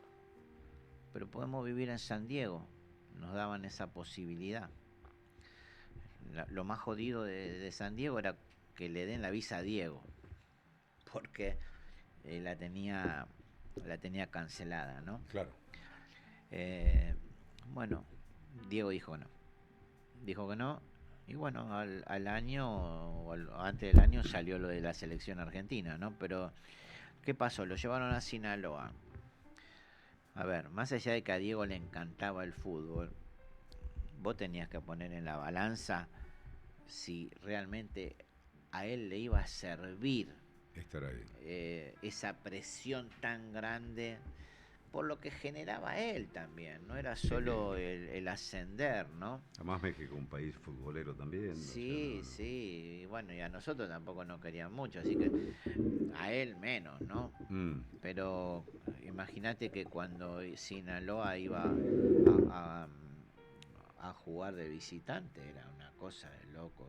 Pero podemos vivir en San Diego. Nos daban esa posibilidad. Lo más jodido de San Diego era que le den la visa a Diego. porque la tenía cancelada, ¿no? Claro. Bueno, Diego dijo que no, y bueno, al año, antes del año salió lo de la selección argentina, ¿no? Pero, ¿qué pasó? Lo llevaron a Sinaloa. A ver, más allá de que a Diego le encantaba el fútbol, vos tenías que poner en la balanza si realmente a él le iba a servir Estar ahí. esa presión tan grande por lo que generaba él también, no era Sí. solo el ascender, ¿no? Además México, un país futbolero también. Sí, O sea, sí, y bueno, y a nosotros tampoco nos querían mucho, así que a él menos, ¿no? Pero imagínate que cuando Sinaloa iba a jugar de visitante, era una cosa de loco,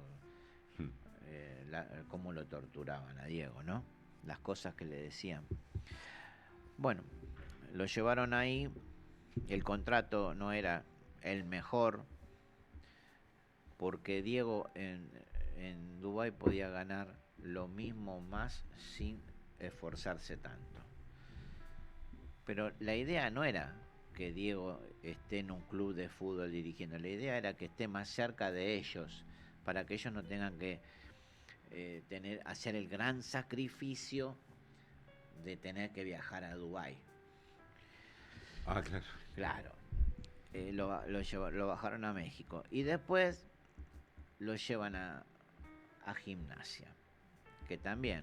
cómo lo torturaban a Diego, ¿no? Las cosas que le decían. Bueno, lo llevaron ahí, el contrato no era el mejor, porque Diego en Dubái podía ganar lo mismo más sin esforzarse tanto. Pero la idea no era que Diego esté en un club de fútbol dirigiendo, la idea era que esté más cerca de ellos, para que ellos no tengan que hacer el gran sacrificio de tener que viajar a Dubái. Ah, claro. Claro. Lo bajaron a México y después lo llevan a Gimnasia, que también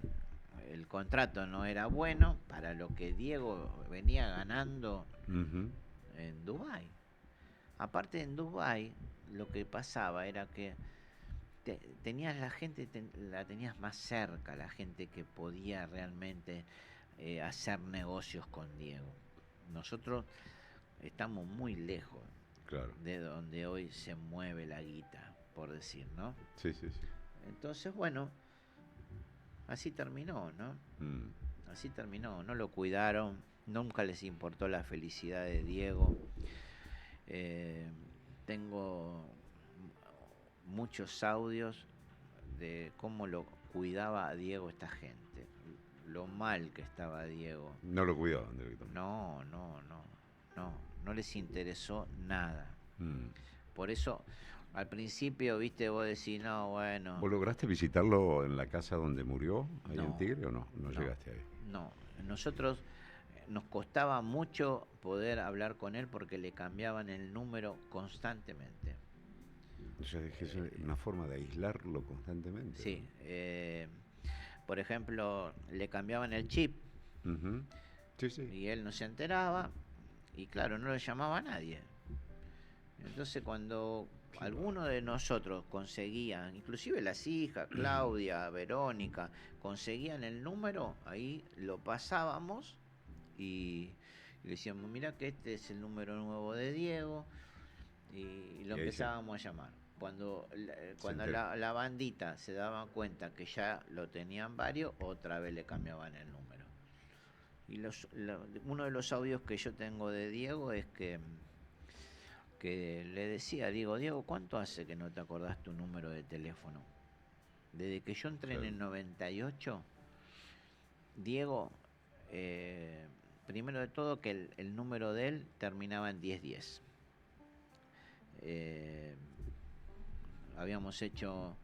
el contrato no era bueno para lo que Diego venía ganando en Dubái. Aparte, en Dubái lo que pasaba era que tenías la gente, la tenías más cerca, la gente que podía realmente hacer negocios con Diego. Nosotros estamos muy lejos, Claro. de donde hoy se mueve la guita, por decir, ¿no? Sí, sí, sí. Entonces, bueno, así terminó, ¿no? Así terminó, no lo cuidaron, nunca les importó la felicidad de Diego. Tengo muchos audios de cómo lo cuidaba a Diego esta gente, lo mal que estaba Diego. No lo cuidaban directamente. No les interesó nada. Por eso, al principio, viste, vos decís, no, bueno. ¿Vos lograste visitarlo en la casa donde murió, ahí en Tigre, o no? No llegaste ahí. No, nosotros nos costaba mucho poder hablar con él porque le cambiaban el número constantemente. O sea, es una forma de aislarlo constantemente. Sí, ¿no? por ejemplo, le cambiaban el chip. Sí, sí. Y él no se enteraba y claro, no lo llamaba a nadie. Entonces cuando alguno de nosotros conseguía, inclusive las hijas, Claudia, Verónica, conseguían el número, ahí lo pasábamos y le decíamos, mira que este es el número nuevo de Diego, y lo empezábamos a llamar. Cuando la bandita se daba cuenta que ya lo tenían varios, otra vez le cambiaban el número. Y uno de los audios que yo tengo de Diego es que le decía, Diego, ¿cuánto hace que no te acordás tu número de teléfono? Desde que yo entré en el 98, Diego, primero de todo que el número de él terminaba en 1010. Habíamos hecho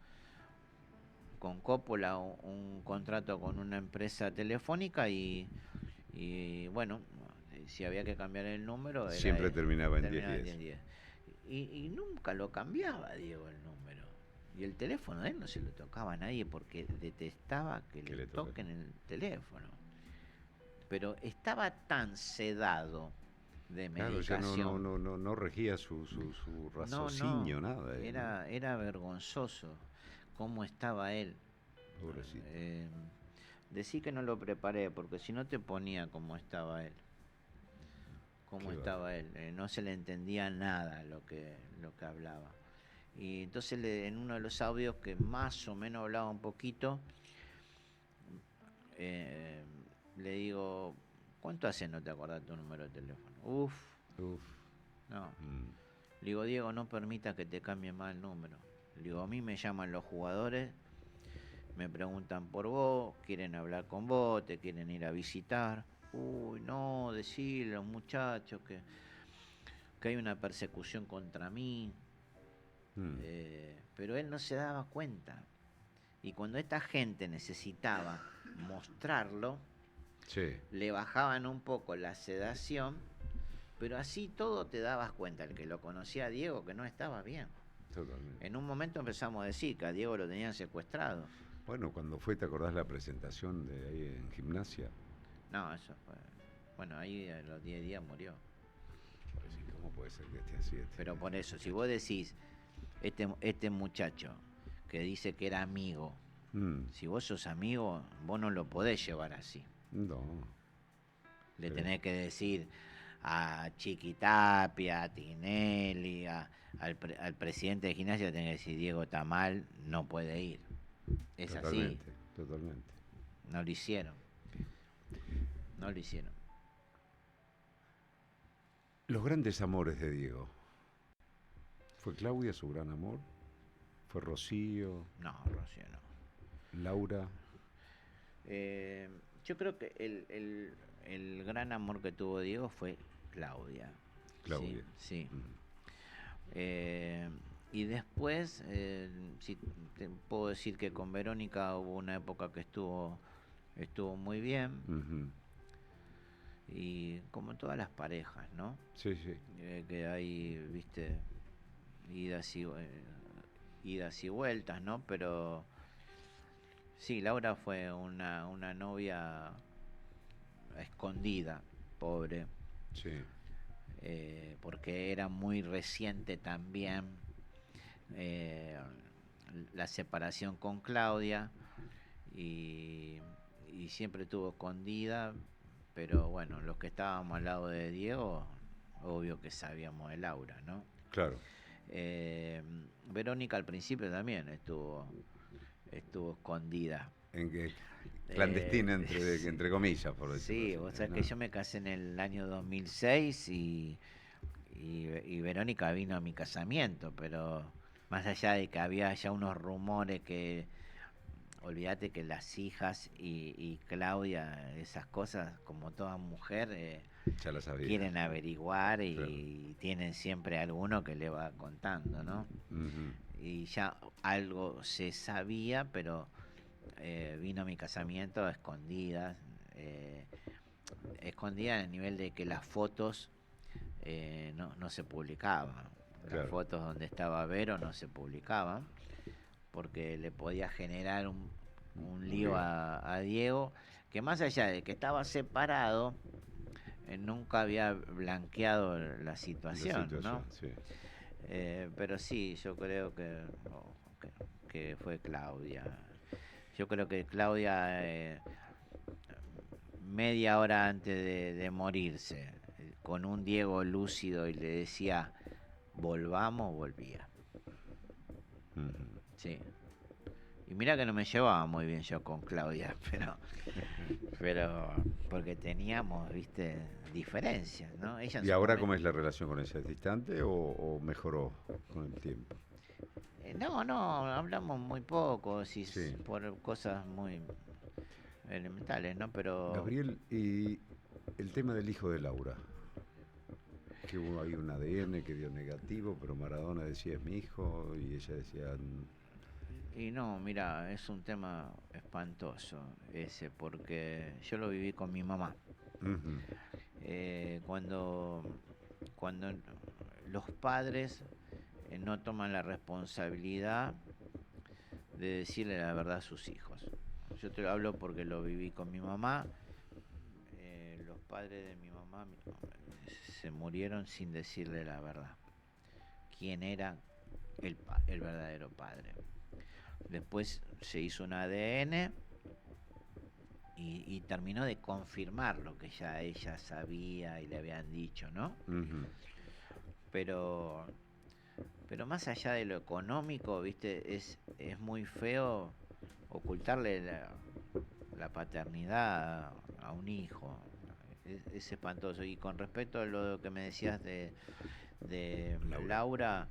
con Coppola un contrato con una empresa telefónica y bueno, si había que cambiar el número siempre terminaba en 1010. Y nunca lo cambiaba Diego el número, y el teléfono de él no se lo tocaba a nadie porque detestaba que le toquen el teléfono, pero estaba tan sedado de medicación. Claro, ya no regía su raciocinio, nada. Era vergonzoso cómo estaba él. Pobrecito. Decí que no lo preparé, porque si no te ponía como estaba él. No se le entendía nada lo que hablaba. Y entonces en uno de los audios que más o menos hablaba un poquito, le digo, ¿cuánto hace no te acordás tu número de teléfono? Uf. No. Le digo, Diego, no permita que te cambie más el número. Le digo, a mí me llaman los jugadores me preguntan por vos, quieren hablar con vos, te quieren ir a visitar. Uy, no, decirle a los muchachos que hay una persecución contra mí. Mm. Pero él no se daba cuenta. Y cuando esta gente necesitaba mostrarlo, Sí, le bajaban un poco la sedación, pero así todo te dabas cuenta, el que lo conocía a Diego, que no estaba bien. totalmente. En un momento empezamos a decir que a Diego lo tenían secuestrado. Bueno, cuando fue, ¿te acordás la presentación de ahí en gimnasia? No, eso fue... Bueno, ahí a los 10 días murió. Pues sí, ¿cómo puede ser que esté así? Pero por eso, si vos decís, este muchacho que dice que era amigo, Mm, si vos sos amigo, vos no lo podés llevar así. no. Le Sí, tenés que decir a Chiquitapia, a Tinelli, al presidente de gimnasia, le tenés que decir, Diego está mal, no puede ir. Es así, totalmente, totalmente. no lo hicieron, no lo hicieron. Los grandes amores de Diego. ¿Fue Claudia su gran amor? ¿Fue Rocío? No, Rocío, no. ¿Laura? Eh, yo creo que el gran amor que tuvo Diego fue Claudia. Claudia. Sí, sí. Mm, Y después, sí, te puedo decir que con Verónica hubo una época que estuvo muy bien. ujú. Y como todas las parejas, ¿no? Sí, sí. Que hay, viste, idas y, idas y vueltas, ¿no? Pero sí, Laura fue una novia escondida, pobre, Sí, porque era muy reciente también eh, la separación con Claudia y, y siempre estuvo escondida, pero bueno, los que estábamos al lado de Diego, obvio que sabíamos de Laura, ¿no? claro. Eh, Verónica al principio también estuvo escondida. En que Eh, clandestina entre comillas, por sí, decirlo vos así. sabés que ¿No? yo me casé en el año 2006 y Verónica vino a mi casamiento, pero más allá de que había ya unos rumores que, olvídate que las hijas y Claudia, esas cosas, como toda mujer, Ya la sabía. quieren averiguar Claro. y tienen siempre alguno que le va contando, ¿no? Ujú. Y ya algo se sabía, pero vino a mi casamiento a escondidas, escondidas en el nivel de que las fotos no se publicaban. Las Claro. fotos donde estaba Vero no se publicaban porque le podía generar un Un lío lío. a Diego, que más allá de que estaba separado, nunca había blanqueado la La situación, situación, ¿no? sí. Pero sí, yo creo que fue Claudia. Yo creo que Claudia, media hora antes de morirse, con un Diego lúcido y le decía, volvamos, volvía. Ujú. Sí. Y mira que no me llevaba muy bien yo con Claudia, pero porque teníamos, viste, diferencias, ¿no? Ella en ¿Y su ahora momento... cómo es la relación con ella? ¿Es distante o mejoró con el tiempo? No, hablamos muy poco, si Sí. por cosas muy elementales, ¿no? Pero Gabriel, y el tema del hijo de Laura, que hubo ahí un ADN que dio negativo, pero Maradona decía es mi hijo y ella decía y no, mira, es un tema espantoso ese, porque yo lo viví con mi mamá. "Ujú, Cuando los padres no toman la responsabilidad de decirle la verdad a sus hijos. Yo te lo hablo porque lo viví con mi mamá. Los padres de mi mamá se murieron sin decirle la verdad. ¿Quién era el verdadero padre? Después se hizo un ADN y terminó de confirmar lo que ya ella sabía y le habían dicho, ¿no? ujú". Pero, pero más allá de lo económico, viste, es muy feo ocultarle la paternidad a un hijo. Es espantoso. Y con respecto a lo que me decías de Laura. Laura,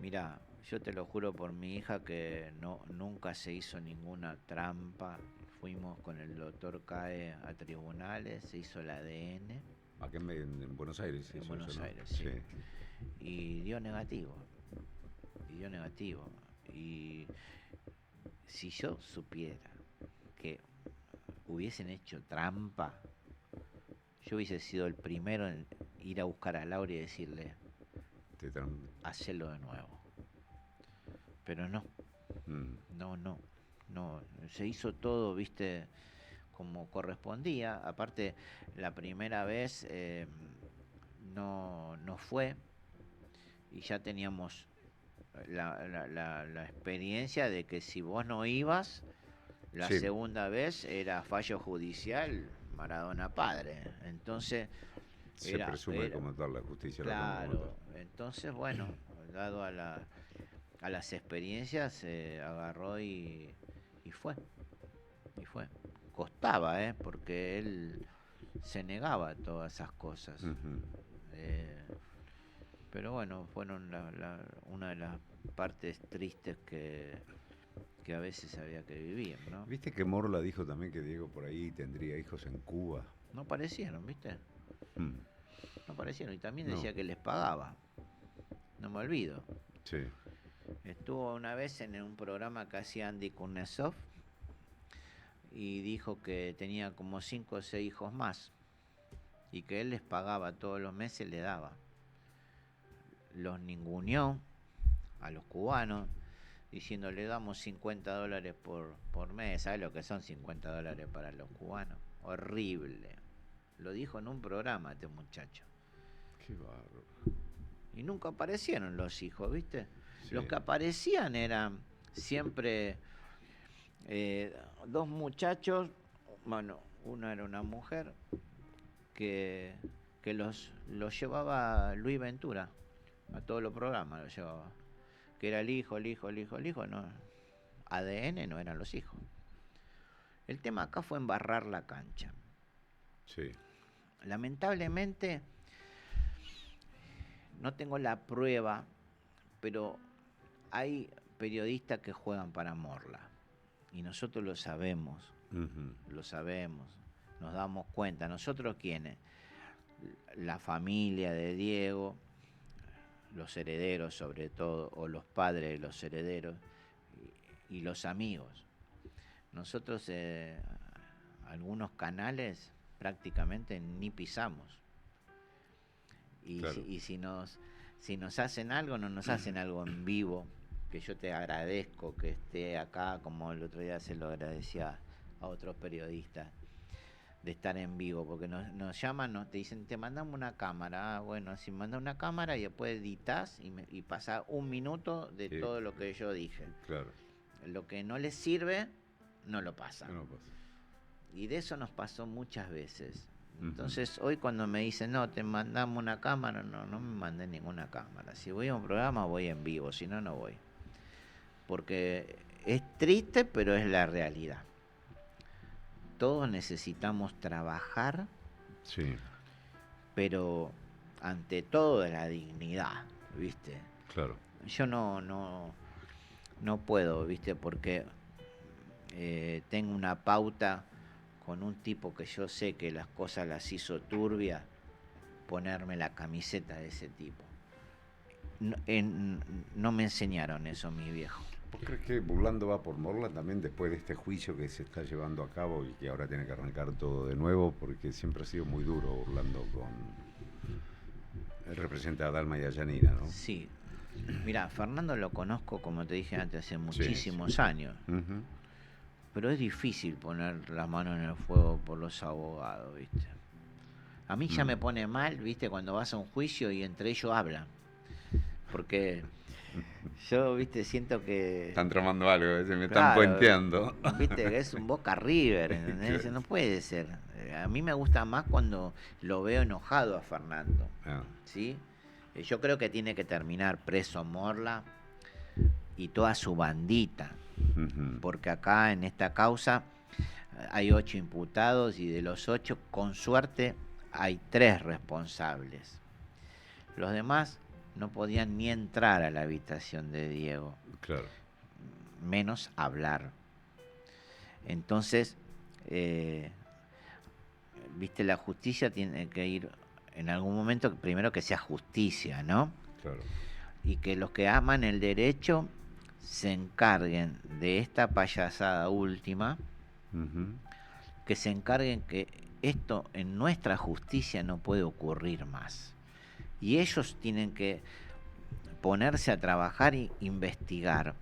mira, Yo te lo juro por mi hija que nunca se hizo ninguna trampa. Fuimos con el doctor CAE a tribunales, se hizo el ADN. Aquí en Buenos Aires. En Buenos eso, ¿no? Aires, sí. Y dio negativo. Y si yo supiera que hubiesen hecho trampa, yo hubiese sido el primero en ir a buscar a Laura y decirle, hacelo de nuevo. Pero no, no, se hizo todo, viste, como correspondía. Aparte, la primera vez no fue, y ya teníamos la experiencia de que si vos no ibas, la segunda vez era fallo judicial, Maradona padre. Entonces se presume como tal, la justicia. Claro, entonces bueno, dado a las experiencias, agarró y fue. Costaba, porque él se negaba a todas esas cosas. Pero bueno, fueron una de las partes tristes que a veces había que vivir, ¿no? ¿Viste que Morla dijo también que Diego por ahí tendría hijos en Cuba? No parecieron, ¿viste? No parecieron. Y también decía que les pagaba. No me olvido. Sí. Estuvo una vez en un programa que hacía Andy Kuznetsov y dijo que tenía como 5 o 6 hijos más y que él les pagaba todos los meses, le daba. Los ninguneó a los cubanos diciendo, le damos $50 por mes. ¿Sabes lo que son $50 para los cubanos? Horrible. Lo dijo en un programa este muchacho. Qué bárbaro. Y nunca aparecieron los hijos, ¿viste? Sí. Los que aparecían eran siempre 2 muchachos, bueno, uno era una mujer que los llevaba Luis Ventura a todos los programas, los llevaba. Que era el hijo, no. ADN no eran los hijos. El tema acá fue embarrar la cancha. Sí. Lamentablemente, no tengo la prueba, pero hay periodistas que juegan para Morla. Y nosotros lo sabemos. Lo sabemos. Nos damos cuenta. ¿Nosotros quiénes? La familia de Diego, los herederos sobre todo, o los padres de los herederos, y los amigos. Nosotros algunos canales prácticamente ni pisamos. Y, claro. Si nos hacen algo, no nos hacen algo en vivo, que yo te agradezco que esté acá, como el otro día se lo agradecía a otros periodistas, de estar en vivo, porque nos llaman, te dicen, te mandamos una cámara. Bueno, si mandas una cámara y después editas y pasás 1 minuto de todo lo que yo dije. Claro. Lo que no les sirve, no lo pasa. No pasa. Y de eso nos pasó muchas veces. Entonces, hoy cuando me dicen, no, te mandamos una cámara, no me mandé ninguna cámara. Si voy a un programa, voy en vivo, si no, no voy. Porque es triste, pero es la realidad. Todos necesitamos trabajar, sí, pero ante todo la dignidad, ¿viste? Claro. Yo no puedo, ¿viste? Porque tengo una pauta con un tipo que yo sé que las cosas las hizo turbias, ponerme la camiseta de ese tipo. No me enseñaron eso mis viejos. ¿Vos crees que Burlando va por Morla también después de este juicio que se está llevando a cabo y que ahora tiene que arrancar todo de nuevo? Porque siempre ha sido muy duro Burlando con... Él representa a Dalma y a Yanina, ¿no? Sí. Mirá, Fernando lo conozco, como te dije antes, hace muchísimos años. Pero es difícil poner las manos en el fuego por los abogados, ¿viste? A mí ya me pone mal, ¿viste? Cuando vas a un juicio y entre ellos hablan. Porque... yo, viste, siento que... Están tramando algo, me están puenteando. Viste, que es un Boca River, ¿entendés? No puede ser. A mí me gusta más cuando lo veo enojado a Fernando, ¿sí? Yo creo que tiene que terminar preso Morla y toda su bandita, porque acá en esta causa hay 8 imputados y de los 8, con suerte, hay 3 responsables. Los demás no podían ni entrar a la habitación de Diego, Claro. menos hablar. Entonces, viste, la justicia tiene que ir en algún momento, primero que sea justicia, ¿no? Claro. Y que los que aman el derecho se encarguen de esta payasada última, Ujú. que se encarguen que esto en nuestra justicia no puede ocurrir más. Y ellos tienen que ponerse a trabajar e investigar,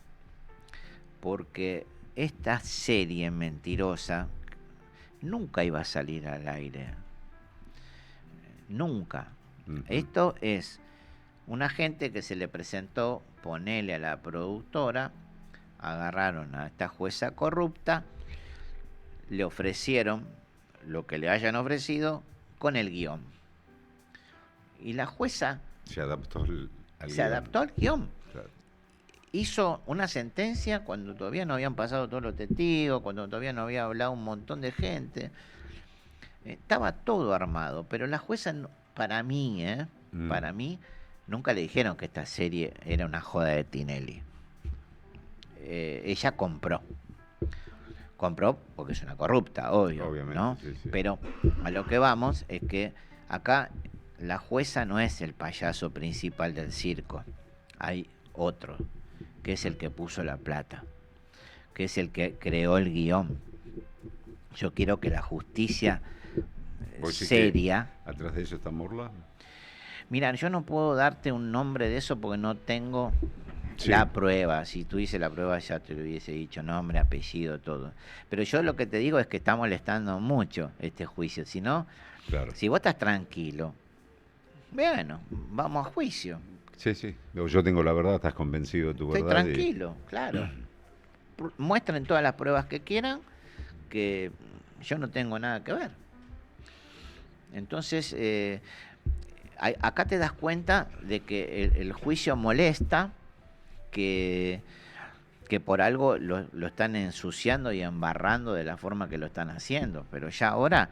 porque esta serie mentirosa nunca iba a salir al aire. Nunca. Ujú. Esto es una gente que se le presentó, ponele a la productora, agarraron a esta jueza corrupta, le ofrecieron lo que le hayan ofrecido con el guión. Y la jueza Se adaptó al se guión. adaptó al guión. Claro. Hizo una sentencia cuando todavía no habían pasado todos los testigos, cuando todavía no había hablado un montón de gente. Estaba todo armado, pero la jueza, para mí, para mí, nunca le dijeron que esta serie era una joda de Tinelli. Ella compró porque es una corrupta, obvio, Obviamente, ¿no? sí, sí. Pero a lo que vamos es que acá la jueza no es el payaso principal del circo. Hay otro, que es el que puso la plata, que es el que creó el guión. Yo quiero que la justicia ¿Vos decís seria... que atrás de eso está Morla? Mira, yo no puedo darte un nombre de eso porque no tengo Sí. la prueba. Si tuviese la prueba ya te lo hubiese dicho, nombre, apellido, todo. Pero yo lo que te digo es que está molestando mucho este juicio. Si no, Claro. si vos estás tranquilo, bueno, vamos a juicio. Sí, sí. Yo tengo la verdad, estás convencido de tu Estoy verdad. tranquilo, claro. Muestren todas las pruebas que quieran, que yo no tengo nada que ver. Entonces, acá te das cuenta de que el juicio molesta, que por algo lo están ensuciando y embarrando de la forma que lo están haciendo, pero ya ahora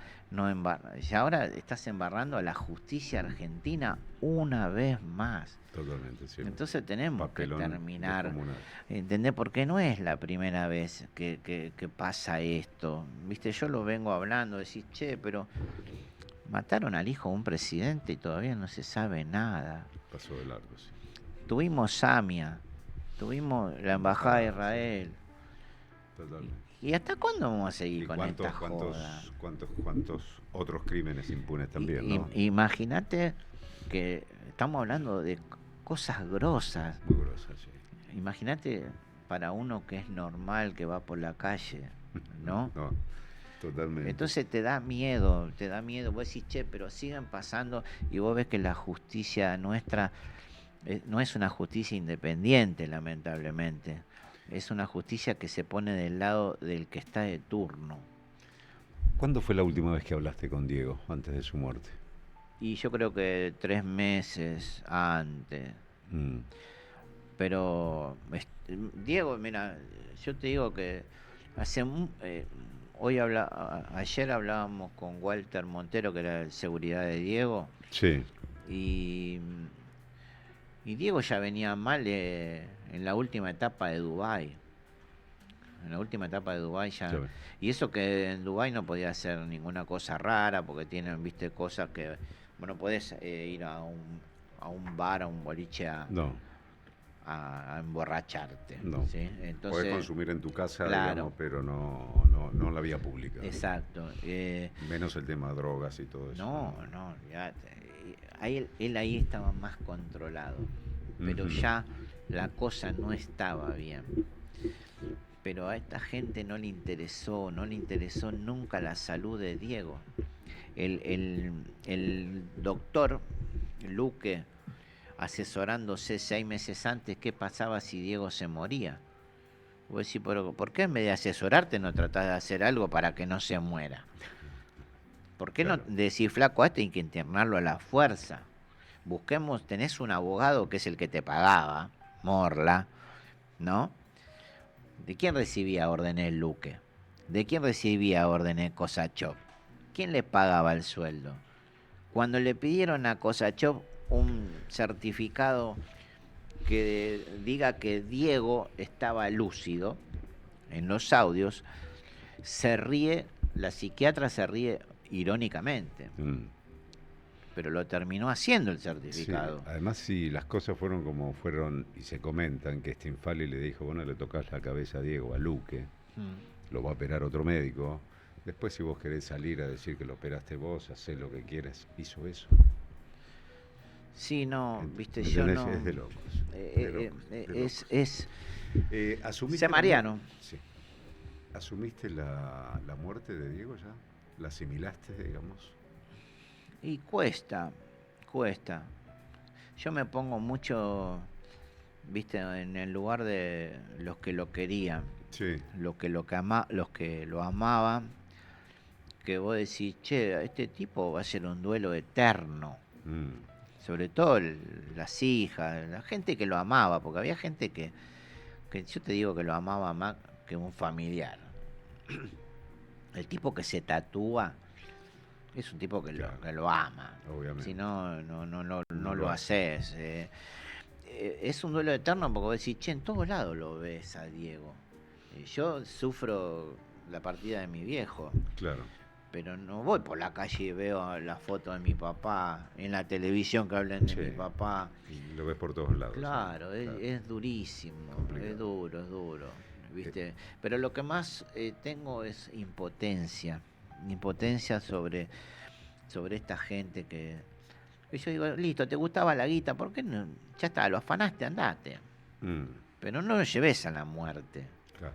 ya ahora estás embarrando a la justicia argentina una vez más. Totalmente, sí. Entonces tenemos Papelón que terminar, descomunal. ¿entendés? Porque no es la primera vez que pasa esto. Viste, yo lo vengo hablando, decís, che, pero mataron al hijo de un presidente y todavía no se sabe nada. Pasó de largo, sí. Tuvimos Samia, tuvimos la Embajada de Israel. Totalmente. ¿Y hasta cuándo vamos a seguir ¿Y con esta joda? cuántos otros crímenes impunes también, no? Imagínate que estamos hablando de cosas grosas. Muy grosas, sí. Imagínate para uno que es normal, que va por la calle, ¿no? No, totalmente. Entonces te da miedo. Vos decís, che, pero siguen pasando y vos ves que la justicia nuestra no es una justicia independiente, lamentablemente. Es una justicia que se pone del lado del que está de turno. ¿Cuándo fue la última vez que hablaste con Diego, antes de su muerte? Y yo creo que 3 meses antes. Mm. Pero Diego, mira, yo te digo que ayer hablábamos con Walter Montero, que era el seguridad de Diego, Sí. y Diego ya venía mal en la última etapa de Dubái. En la última etapa de Dubái ya... Sí. Y eso que en Dubái no podía hacer ninguna cosa rara, porque tienen, viste, cosas que... Bueno, podés ir a un bar, a un boliche No, a emborracharte. no. ¿sí? Entonces, podés consumir en tu casa, claro. digamos, pero no la vía pública. Exacto. Menos el tema de drogas y todo eso. No, olvidate. Él ahí estaba más controlado, pero Ujú. ya la cosa no estaba bien. Pero a esta gente no le interesó nunca la salud de Diego. El doctor Luque, asesorándose 6 meses antes qué pasaba si Diego se moría. Vos decís, pero ¿por qué en vez de asesorarte no tratás de hacer algo para que no se muera? ¿Por qué Claro. no decís, flaco, a este hay que internarlo a la fuerza? Tenés un abogado que es el que te pagaba, Morla, ¿no? ¿De quién recibía órdenes Luque? ¿De quién recibía órdenes Kosachov? ¿Quién le pagaba el sueldo? Cuando le pidieron a Kosachov un certificado que diga que Diego estaba lúcido en los audios, se ríe, la psiquiatra se ríe irónicamente, pero lo terminó haciendo el certificado. Sí, además, si las cosas fueron como fueron y se comentan que Stinfali le dijo, bueno, le tocas la cabeza a Diego, a Luque, lo va a operar otro médico. Después, si vos querés salir a decir que lo operaste vos, hacés lo que quieras, hizo eso. Sí, no, viste, ¿Me yo entendés? no. Es de locos. ¿Asumiste Semariano. Sí. ¿Asumiste la muerte de Diego ya? ¿La asimilaste, digamos? Y cuesta. Yo me pongo mucho, viste, en el lugar de los que lo querían, Sí. los que lo amaban, que vos decís, che, este tipo va a ser un duelo eterno. Sobre todo las hijas, la gente que lo amaba, porque había gente que yo te digo que lo amaba más que un familiar. El tipo que se tatúa es un tipo que lo ama. Obviamente. Si no lo haces. Es un duelo eterno porque vos decís, che, en todos lados lo ves a Diego. Yo sufro la partida de mi viejo. Claro. Pero no voy por la calle y veo la foto de mi papá, en la televisión que hablan de mi papá. Y lo ves por todos lados. Claro, es durísimo, complicado. Es duro, ¿viste? Pero lo que más tengo es impotencia sobre esta gente que yo digo, listo, ¿te gustaba la guita? ¿Por qué no? Ya está, lo afanaste, andate. Pero no lo lleves a la muerte. Claro.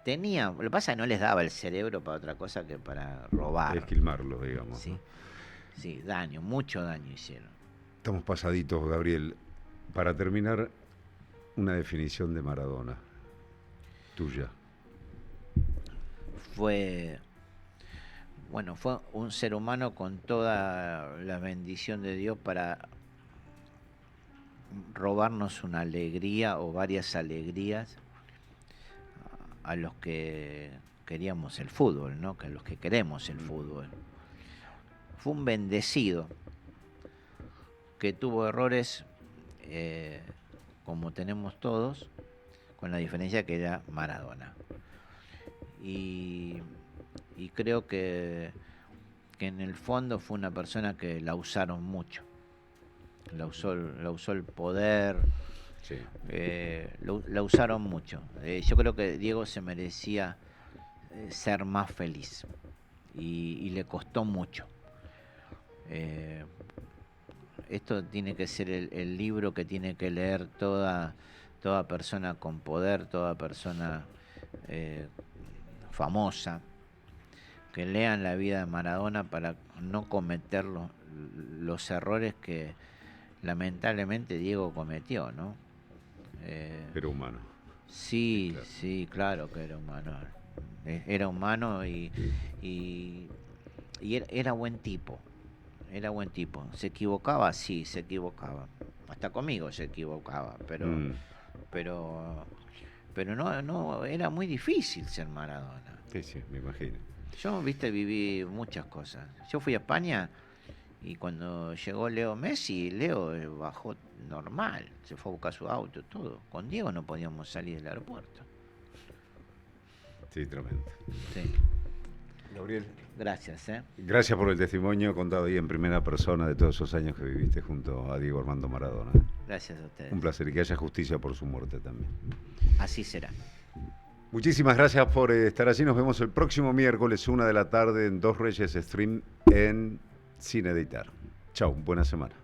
Lo que pasa es que no les daba el cerebro para otra cosa que para robar. Esquilmarlo, digamos. Sí, ¿no? Sí, mucho daño hicieron. Estamos pasaditos, Gabriel. Para terminar, una definición de Maradona, tuya. Fue un ser humano con toda la bendición de Dios para robarnos una alegría o varias alegrías a los que queríamos el fútbol, ¿no? Que a los que queremos el fútbol. Fue un bendecido que tuvo errores como tenemos todos, con la diferencia que era Maradona. Y creo que en el fondo fue una persona que la usaron mucho. La usó el poder. Sí. La usaron mucho. Yo creo que Diego se merecía ser más feliz y le costó mucho. Esto tiene que ser el libro que tiene que leer toda persona con poder, toda persona famosa, que lean la vida de Maradona para no cometer los errores que lamentablemente Diego cometió, ¿no? Era humano. Sí, claro que era humano. Era humano y era buen tipo. Era buen tipo. ¿Se equivocaba? Sí, se equivocaba. Hasta conmigo se equivocaba, pero no, era muy difícil ser Maradona. Sí, me imagino. Yo, viví muchas cosas. Yo fui a España y cuando llegó Leo Messi, Leo bajó normal, se fue a buscar su auto, todo. Con Diego no podíamos salir del aeropuerto. Sí, tremendo. Sí. Gabriel. Gracias, Gracias por el testimonio contado ahí en primera persona de todos esos años que viviste junto a Diego Armando Maradona. Gracias a ustedes. Un placer y que haya justicia por su muerte también. Así será. Muchísimas gracias por estar allí. Nos vemos el próximo miércoles, 1 de la tarde, en Dos Reyes Stream en Cine Editar. Chau, buena semana.